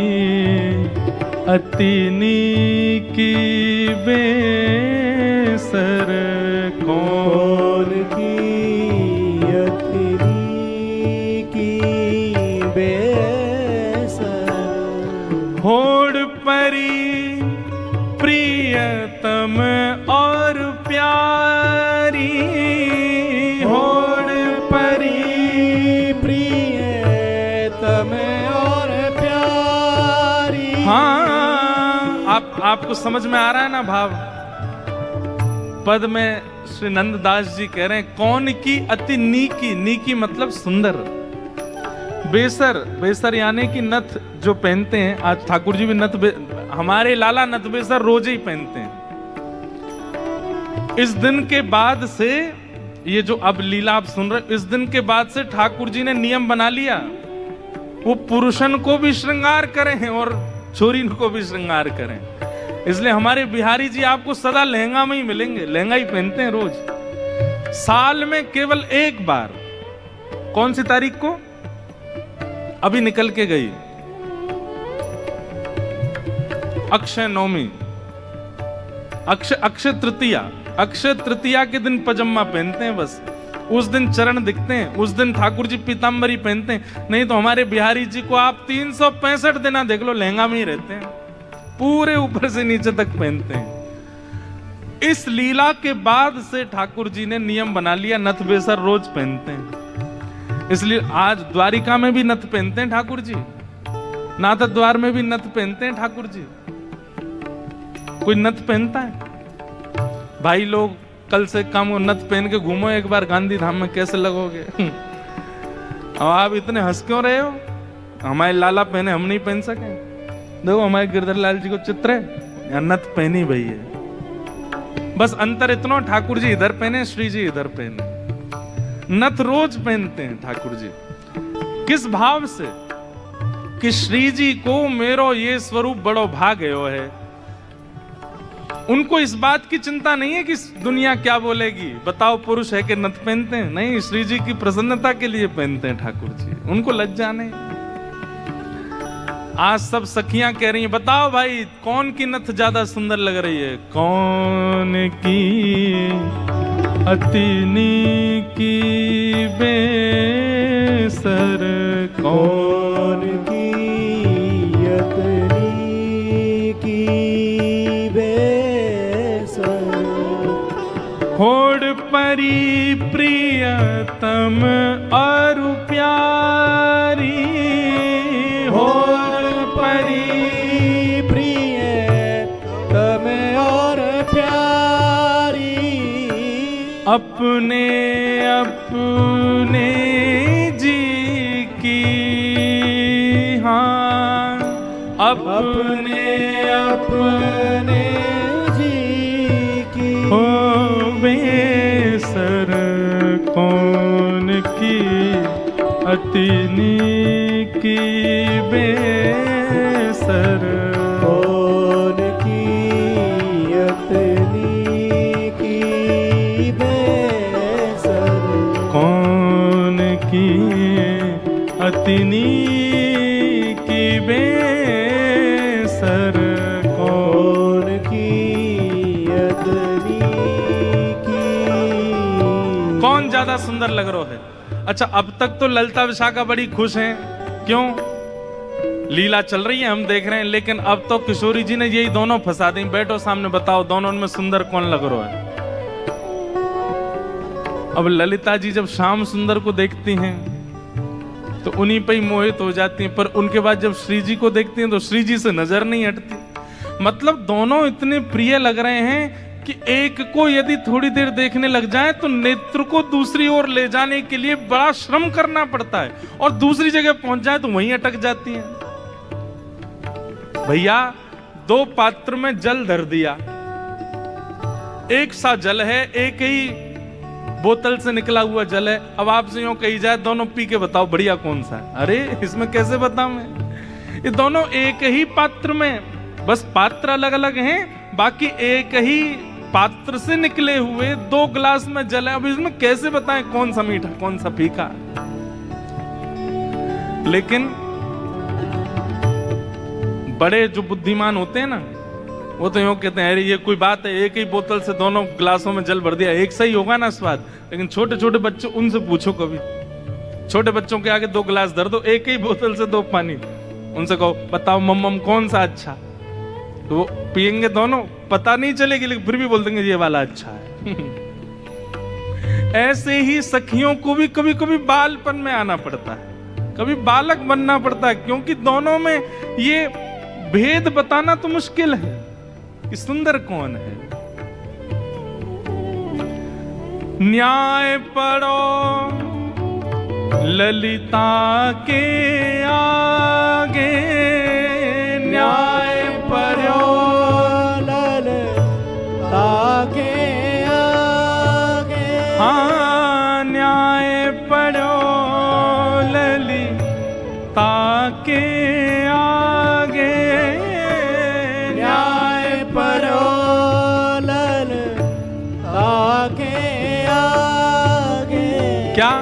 अति नीकी बेसर, कौन की अति नीकी बेसर, होड़ परी प्रियतम और प्यारी, होड़ परी प्रियतम और प्यारी। हाँ, आपको समझ में आ रहा है ना भाव? पद में श्री नंददास जी कह रहे हैं कौन की अति नीकी, नीकी मतलब सुंदर, बेसर, बेसर यानी कि नथ जो पहनते हैं। आज ठाकुर जी भी नथ, हमारे लाला नथ बेसर रोज ही पहनते हैं। इस दिन के बाद से, ये जो अब लीला आप सुन रहे, इस दिन के बाद से ठाकुर जी ने नियम बना लिया, वो पुरुषन को भी श्रृंगार करें और छोरी को भी श्रृंगार करें। इसलिए हमारे बिहारी जी आपको सदा लहंगा में ही मिलेंगे, लहंगा ही पहनते हैं रोज। साल में केवल एक बार, कौन सी तारीख को अभी निकल के गई, अक्षय नवमी, अक्षय तृतीया, अक्षय तृतीया के दिन पजामा पहनते हैं बस। उस दिन चरण दिखते हैं, उस दिन ठाकुर जी पीतांबरी पहनते हैं। नहीं तो हमारे बिहारी जी को आप 365 दिन देख लो, लहंगा में ही रहते हैं, पूरे ऊपर से नीचे तक पहनते हैं। इस लीला के बाद से ठाकुर जी ने नियम बना लिया, नथ बेसर रोज पहनते हैं। इसलिए आज द्वारिका में भी नथ पहनते हैं ठाकुर जी, नाथ द्वार में भी नथ पहनते हैं ठाकुर जी। कोई नथ पहनता है? भाई लोग कल से कम नथ पहन के घूमो एक बार गांधी धाम में, कैसे लगोगे? अब आप इतने हंस क्यों रहे हो? हमारे लाला पहने, हम नहीं पहन सके? देखो हमारे गिरधर लाल जी को चित्र है, या नथ पहनी भई है। बस अंतर इतना, ठाकुर जी इधर पहने, श्री जी इधर पहने। नथ रोज पहनते हैं ठाकुर जी। किस भाव से? कि श्री जी को मेरो ये स्वरूप बड़ो भाग्यो है। उनको इस बात की चिंता नहीं है कि दुनिया क्या बोलेगी, बताओ पुरुष है कि नथ पहनते हैं। नहीं, श्री जी की प्रसन्नता के लिए पहनते हैं ठाकुर जी, उनको लज्जा नहीं। आज सब सखियां कह रही हैं, बताओ भाई कौन की नथ ज्यादा सुंदर लग रही है? कौन की अति नीकी बेसर, कौन की अति नीकी बेसर, होड़ परी प्रियतम और प्यारी, होड़ परी प्रियतम और प्यारी। अपने अपने जी की, हाँ अपने अपने जी की हो बेसर, कौन की अति नीकी बेसर, कौन की अति नीकी बेसर, कौन की अति नीकी बेसर, कौन की अति नीकी। कौन ज्यादा सुंदर लग रहा है? अच्छा, अब तक तो ललिता विशाखा बड़ी खुश हैं, क्यों? लीला चल रही है, हम देख रहे हैं, लेकिन अब तो किशोरी जी ने यही दोनों फंसा दी। बैठो सामने, बताओ दोनों में सुंदर कौन लग रहा है? अब ललिता जी जब श्याम सुंदर को देखती हैं तो उन्हीं पे ही मोहित हो जाती हैं, पर उनके बाद जब श्री जी को देखती हैं तो श्री जी से नजर नहीं हटती। मतलब दोनों इतने प्रिय लग रहे हैं कि एक को यदि थोड़ी देर देखने लग जाए तो नेत्र को दूसरी ओर ले जाने के लिए बड़ा श्रम करना पड़ता है, और दूसरी जगह पहुंच जाए तो वहीं अटक जाती है। भैया 2 पात्र में जल धर दिया, एक सा जल है, एक ही बोतल से निकला हुआ जल है। अब आपसे यूं कही जाए दोनों पी के बताओ बढ़िया कौन सा है, अरे इसमें कैसे बताऊं मैं? ये दोनों एक ही पात्र में, बस पात्र अलग अलग हैं, बाकी एक ही पात्र से निकले हुए 2 गिलास में जल है। अब इसमें कैसे बताएं कौन सा मीठा कौन सा फीका? लेकिन बड़े जो बुद्धिमान होते हैं ना, वो तो यूं कहते हैं अरे ये कोई बात है, एक ही बोतल से दोनों गिलासों में जल भर दिया, एक सही होगा ना स्वाद। लेकिन छोटे छोटे बच्चों, उनसे पूछो कभी, छोटे बच्चों के आगे 2 गिलास धर दो, एक ही बोतल से 2 पानी, उनसे कहो बताओ मम्मम कौन सा अच्छा, तो वो पियेंगे दोनों, पता नहीं चलेगी, लेकिन फिर भी बोल देंगे ये वाला अच्छा है। ऐसे ही सखियों को भी कभी कभी बालपन में आना पड़ता है, कभी बालक बनना पड़ता है, क्योंकि दोनों में ये भेद बताना तो मुश्किल है कि सुंदर कौन है। न्याय पढ़ो ललिता के आगे, न्याय पढ़ो ललिता के आगे, हाँ न्याय पढ़ो ललिता के आगे, न्याय पढ़ो ललिता के आगे। क्या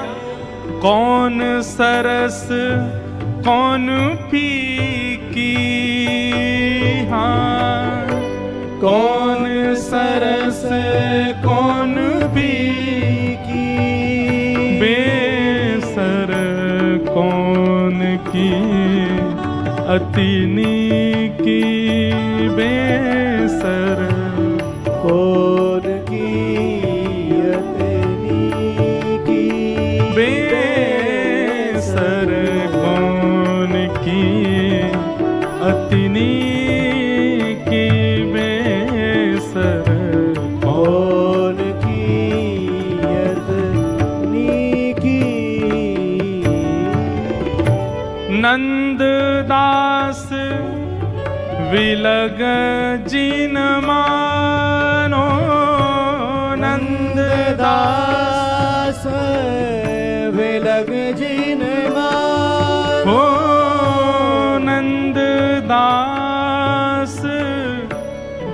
कौन सरस कौन फीकी, हाँ कौन सरस कौन फीकी, बेसर कौन की अति नीकी, बेसर कौन की अतनी की, बेसर कौन की अति नीकी, बेसर कौन की अतनी की। नंददास विलग जिन मानो, दास विलग जिन मान, हो नंददास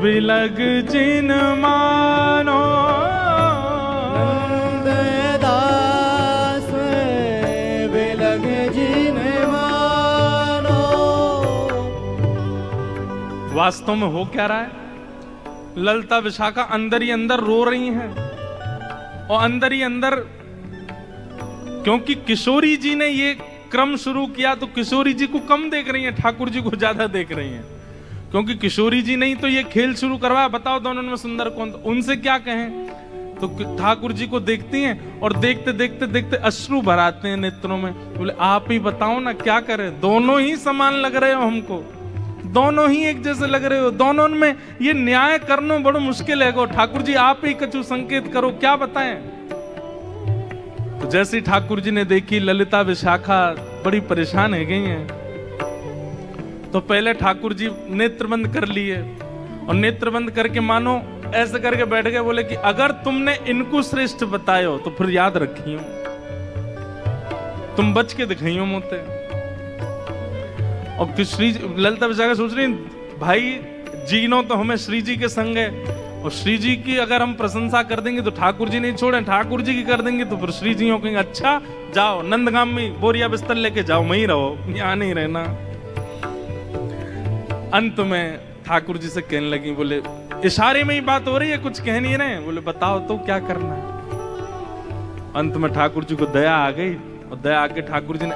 विलग जिन मानो, दास विलग जिन मानो। वास्तव में हो क्या रहा है? ललिता विशाखा अंदर ही अंदर रो रही हैं, और अंदर ही अंदर, क्योंकि किशोरी जी ने ये क्रम शुरू किया तो किशोरी जी को कम देख रही हैं, ठाकुर जी को ज्यादा देख रही हैं, क्योंकि किशोरी जी नहीं तो ये खेल शुरू करवाया, बताओ दोनों में सुंदर कौन, उनसे क्या कहें। तो ठाकुर जी को देखती हैं और देखते देखते देखते अश्रु भराते हैं नेत्रों में, बोले आप ही बताओ ना क्या करें, दोनों ही समान लग रहे हो हमको, दोनों ही एक जैसे लग रहे हो, दोनों में ये न्याय करना बड़ा मुश्किल है, ठाकुर जी आप ही कछु संकेत करो, क्या बताएं। तो जैसे ठाकुर जी ने देखी ललिता विशाखा बड़ी परेशान है गई हैं, तो पहले ठाकुर जी नेत्र बंद कर लिए, और नेत्र बंद करके मानो ऐसे करके बैठ गए, बोले कि अगर तुमने इनको श्रेष्ठ बतायो तो फिर याद रखियो, तुम बच के दिखाइयो मोते। और श्री ललिता विशाखा सोच रही भाई जीनो तो हमें श्री जी के संग है, और श्री जी की अगर हम प्रशंसा कर देंगे तो ठाकुर जी नहीं छोड़े, ठाकुर जी की कर देंगे तो फिर श्री जी हो कहेंगे अच्छा जाओ नंदगाम में बोरिया बिस्तर लेके जाओ, वहीं रहो, यहाँ नहीं रहना। अंत में ठाकुर जी से कहने लगी, बोले इशारे में ही बात हो रही है, कुछ कह नहीं रहे, बोले बताओ तो क्या करना है। अंत में ठाकुर जी को दया आ गई, और दया आके ठाकुर जी ने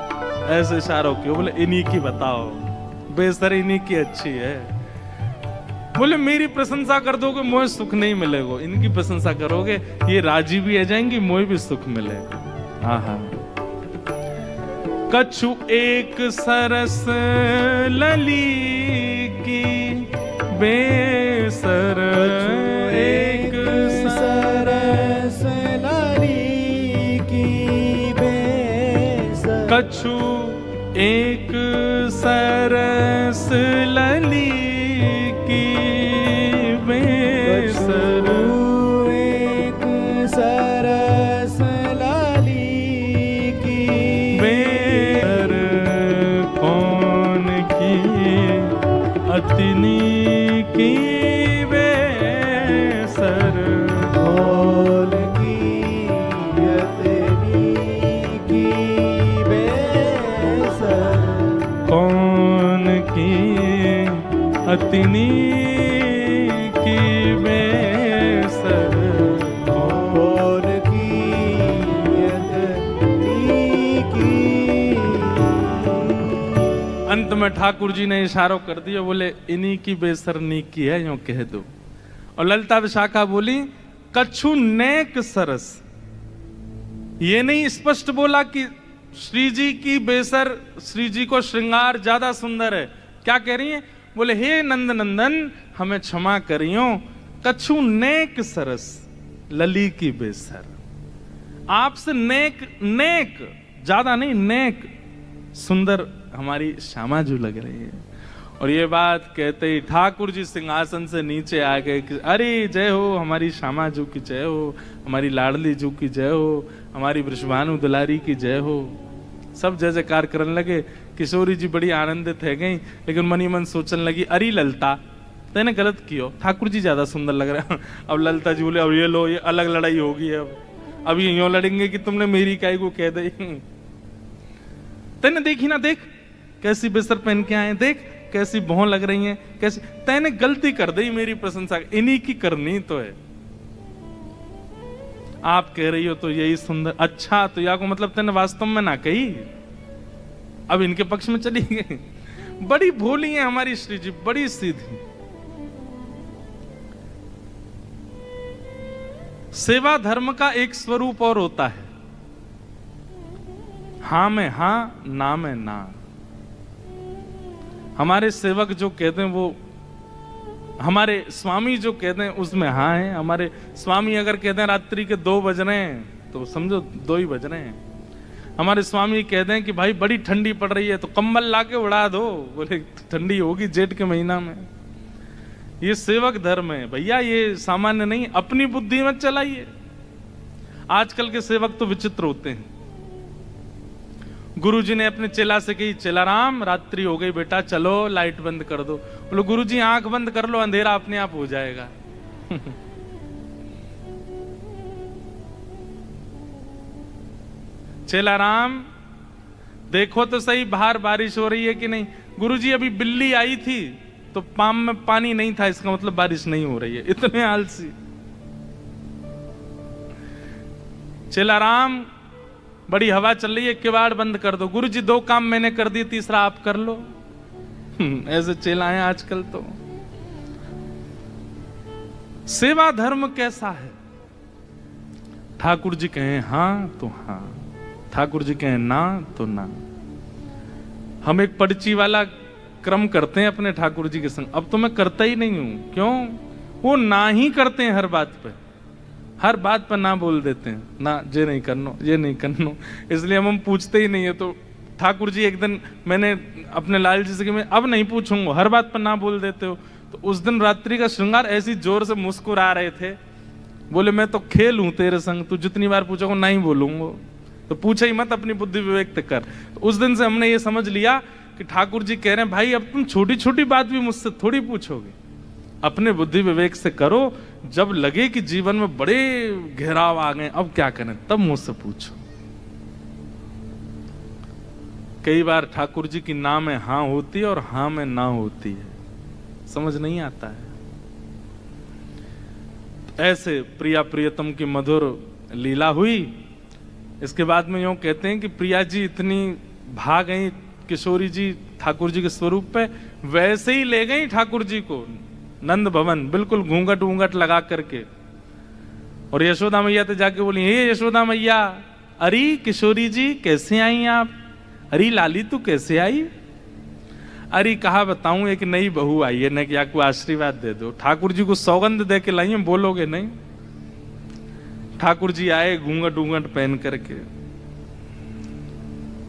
ऐसे इशारा किया, बोले इन्हीं की बताओ, बेसर इन्हीं की अच्छी है। बोले मेरी प्रशंसा कर दोगे मुझे सुख नहीं मिलेगा, इनकी प्रशंसा करोगे ये राजी भी आ जाएंगी, मुझे भी सुख मिलेगा। हाँ कछु एक सरस लली की, बेसर एक कछु एक सरस लली की बेसर, एक सरस लाली की बेर कौन की अतिनी की बेसर, कौन की अतनी की बेसर, कौन की अतिनी की बेसर, कौन की अतनी की। अंत में ठाकुर जी ने इशारों कर दिया, बोले इन्हीं की बेसरनी की है, यूं कह दो। और ललिता विशाखा बोली कछु नेक सरस। ये नहीं स्पष्ट बोला कि श्री जी की बेसर, श्री जी को श्रृंगार ज्यादा सुंदर है। क्या कह रही है? बोले हे नंद नंदन हमें क्षमा करियो, कछु नेक सरस लली की बेसर। आपसे नेक, नेक ज्यादा नहीं, नेक सुंदर हमारी श्यामा जी लग रही है। और ये बात कहते ही ठाकुर जी सिंहासन से नीचे आ गए कि अरे जय हो, हमारी श्यामा जी की जय हो, हमारी लाडली जी की जय हो, हमारी वृषभानु दुलारी की जय हो। सब जय जयकार करने लगे। किशोरी जी बड़ी आनंदित है गई, लेकिन मनी मन सोचने लगी अरे ललता तेने गलत कियो, ठाकुर जी ज्यादा सुंदर लग रहे हैं। अब ललता जी बोले अब ये लो, ये अलग लड़ाई होगी। अब ये यूं लड़ेंगे कि तुमने मेरी काई को कह दी। तेने देखी ना, देख कैसी बेसर पहन के आए, देख कैसी भौं लग रही हैं, कैसी। तैने गलती कर दी मेरी प्रशंसा, इन्हीं की करनी तो है। आप कह रही हो तो यही सुंदर, अच्छा तो या को मतलब तैने वास्तव में ना कही, अब इनके पक्ष में चली गई। बड़ी भोली है हमारी श्री जी, बड़ी सीधी। सेवा धर्म का एक स्वरूप और होता है, हां में हां, ना में ना। हमारे सेवक जो कहते हैं वो, हमारे स्वामी जो कहते हैं उसमें हाँ है। हमारे स्वामी अगर कहते हैं रात्रि के 2 बज रहे हैं तो समझो 2 ही बज रहे हैं। हमारे स्वामी कहते हैं कि भाई बड़ी ठंडी पड़ रही है तो कंबल लाके उड़ा दो, बोले ठंडी होगी जेठ के महीना में। ये सेवक धर्म है भैया, ये सामान्य नहीं। अपनी बुद्धि मत चलाइए। आजकल के सेवक तो विचित्र होते हैं। गुरुजी ने अपने चेला से कही, चेला राम रात्रि हो गई बेटा, चलो लाइट बंद कर दो। बोलो गुरुजी आंख बंद कर लो, अंधेरा अपने आप हो जाएगा। चेला राम देखो तो सही बाहर बारिश हो रही है कि नहीं। गुरुजी अभी बिल्ली आई थी तो पाम में पानी नहीं था, इसका मतलब बारिश नहीं हो रही है। इतने आलसी। चेला राम बड़ी हवा चल रही है, किवाड़ बंद कर दो। गुरुजी 2 काम मैंने कर दिए, तीसरा आप कर लो। ऐसे चेला हैं आजकल तो। सेवा धर्म कैसा है? ठाकुर जी कहें हां तो हां, ठाकुर जी कहें ना तो ना। हम एक पर्ची वाला क्रम करते हैं अपने ठाकुर जी के संग। अब तो मैं करता ही नहीं हूं। क्यों? वो ना ही करते हैं हर बात पे, हर बात पर ना बोल देते हैं, ना ये नहीं करनो, ये नहीं करनो। इसलिए हम पूछते ही नहीं है। तो ठाकुर जी एक दिन मैंने अपने लाल जी से कि मैं अब नहीं पूछूंगा, हर बात पर ना बोल देते हो। तो उस दिन रात्रि का श्रृंगार ऐसी जोर से मुस्कुरा रहे थे, बोले मैं तो खेल हूं तेरे संग, तू जितनी बार पूछोगे नहीं बोलूंगा, तो पूछे ही मत, अपनी बुद्धि विवेक कर। तो उस दिन से हमने ये समझ लिया कि ठाकुर जी कह रहे हैं भाई अब तुम छोटी छोटी बात भी मुझसे थोड़ी पूछोगे, अपने बुद्धि विवेक से करो। जब लगे कि जीवन में बड़े घेराव आ गए, अब क्या करें, तब मुझसे पूछो। कई बार ठाकुर जी की ना में हां होती है और हां में ना होती है, समझ नहीं आता है। ऐसे प्रिया प्रियतम की मधुर लीला हुई। इसके बाद में यूं कहते हैं कि प्रिया जी इतनी भाग गई किशोरी जी ठाकुर जी के स्वरूप पे, वैसे ही ले गई ठाकुर जी को नंद भवन, बिल्कुल घूंघट वूंघट लगा करके। और यशोदा मैया तो जाके बोली, हे यशोदा मैया, अरे किशोरी जी कैसे आई आप? अरे लाली तू कैसे आई? अरे कहा बताऊं, एक नई बहू आई है, न कि आपको आशीर्वाद दे दो। ठाकुर जी को सौगंध दे के लाई, बोलोगे नहीं। ठाकुर जी आए घूंघट ऊंघट पहन करके।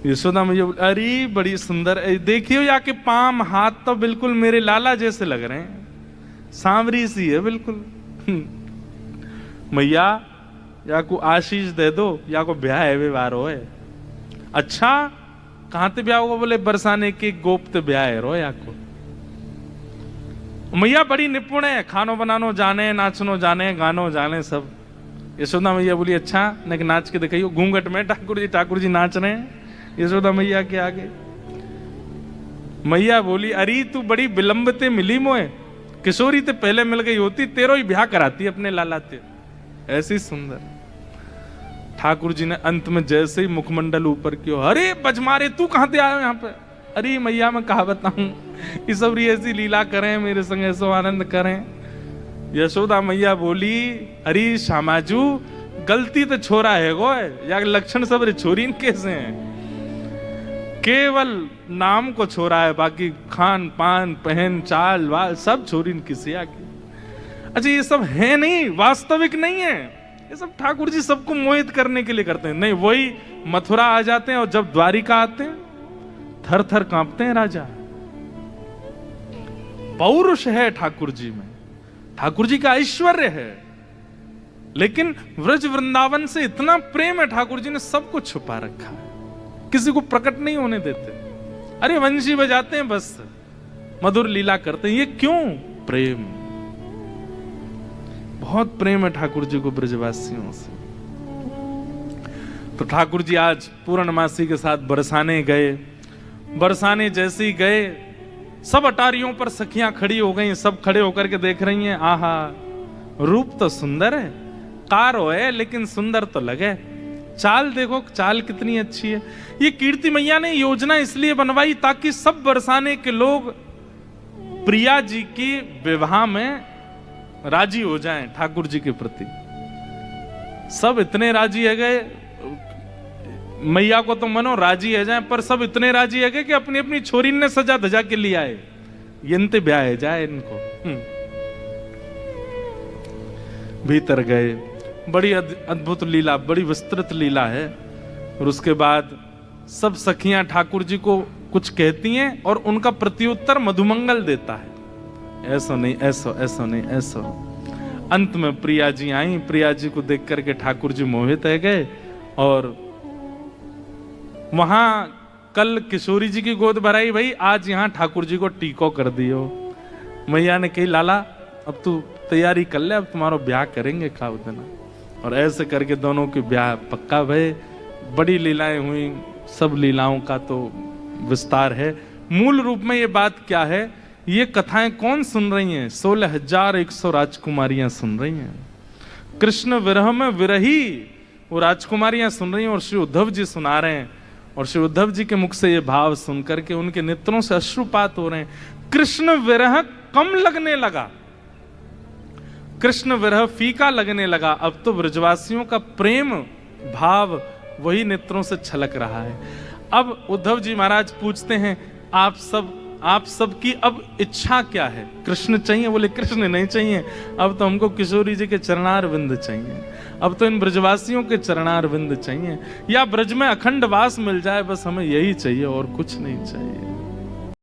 यशोदा मैया बोली, अरे बड़ी सुंदर, देखियो या के पाम हाथ तो बिल्कुल मेरे लाला जैसे लग रहे हैं, सांवरी सी है बिल्कुल। मैया या को आशीष दे दो, या को ब्याह है वे बार हो है। अच्छा कहां ते ब्याह होगा? बोले बरसाने के गोप ते ब्याह है रो या को। मैया बड़ी निपुण है, खानो बनानो जाने, नाचनो जाने, गानो जाने सब। यशोदा मैया बोली, अच्छा न नाच के दिखाइयो। घूंघट में ठाकुर जी नाच रहे हैं यशोदा मैया के आगे। मैया बोली, अरे तू बड़ी विलंबते मिली मोए, किशोरी ते पहले मिल गई होती, तेरो ही ब्याह कराती अपने लाला ते। ऐसी सुंदर। ठाकुर जी ने अंत में जैसे ही मुखमंडल ऊपर किया, अरे बजमारे तू कहां से आया यहाँ पे? अरे मैया मैं कहा बताऊं, ये सब ऐसी लीला करें मेरे संग, ऐसो आनंद करें। यशोदा मैया बोली, अरे श्यामाजू गलती तो छोरा है गो, या लक्षण सब रे छोरी कैसे हैं? केवल नाम को छोरा है, बाकी खान पान पहन चाल वाल सब छोरी किसी आगे। अच्छा ये सब है नहीं, वास्तविक नहीं है, ये सब ठाकुर जी सबको मोहित करने के लिए करते हैं। नहीं, वही मथुरा आ जाते हैं और जब द्वारिका आते हैं थर थर कांपते हैं राजा। पौरुष है ठाकुर जी में, ठाकुर जी का ऐश्वर्य है, लेकिन व्रज वृंदावन से इतना प्रेम है, ठाकुर जी ने सब कुछ छुपा रखा है, किसी को प्रकट नहीं होने देते। अरे वंशी बजाते हैं बस, मधुर लीला करते हैं, ये क्यों? प्रेम, बहुत प्रेम है ठाकुर जी को ब्रजवासियों से। तो ठाकुर जी आज पूर्णमासी के साथ बरसाने गए। बरसाने जैसे ही गए, सब अटारियों पर सखियां खड़ी हो गई, सब खड़े होकर के देख रही हैं, आहा रूप तो सुंदर है, कारो है लेकिन सुंदर तो लगे, चाल देखो चाल कितनी अच्छी है। ये कीर्ति मैया ने योजना इसलिए बनवाई ताकि सब बरसाने के लोग प्रिया जी की विवाह में राजी हो जाएं ठाकुर जी के प्रति। सब इतने राजी है गए, मैया को तो मनो राजी है जाए, पर सब इतने राजी है गए कि अपनी अपनी छोरी ने सजा धजा के लिए आए, यंते ब्याह जाए इनको। भीतर गए, बड़ी अद्भुत लीला, बड़ी विस्तृत लीला है। और उसके बाद सब सखियां ठाकुर जी को कुछ कहती हैं और उनका प्रत्युत्तर मधुमंगल देता है, ऐसा नहीं ऐसा, ऐसा नहीं ऐसा। अंत में प्रिया जी आई, प्रिया जी को देख करके ठाकुर जी मोहित है गए। और वहां कल किशोरी जी की गोद भराई, भाई आज यहां ठाकुर जी को टीको कर दियो। मैया ने कही, लाला अब तू तैयारी कर ले, अब तुम्हारा ब्याह करेंगे खाओ देना। और ऐसे करके दोनों के ब्याह पक्का भय। बड़ी लीलाएं हुई, सब लीलाओं का तो विस्तार है। मूल रूप में ये बात क्या है, ये कथाएं कौन सुन रही हैं? 16,100 राजकुमारियां सुन रही हैं। कृष्ण विरह में विरही वो राजकुमारियां सुन रही हैं और श्री उद्धव जी सुना रहे हैं। और श्री उद्धव जी के मुख से ये भाव सुनकर के उनके नेत्रों से अश्रुपात हो रहे हैं। कृष्ण विरह कम लगने लगा, कृष्ण विरह फीका लगने लगा। अब तो ब्रजवासियों का प्रेम भाव वही नेत्रों से छलक रहा है। अब उद्धव जी महाराज पूछते हैं, आप सब की अब इच्छा क्या है? कृष्ण चाहिए? बोले कृष्ण नहीं चाहिए, अब तो हमको किशोरी जी के चरणार विंद चाहिए, अब तो इन ब्रजवासियों के चरणार विंद चाहिए, या ब्रज में अखंड वास मिल जाए, बस हमें यही चाहिए और कुछ नहीं चाहिए।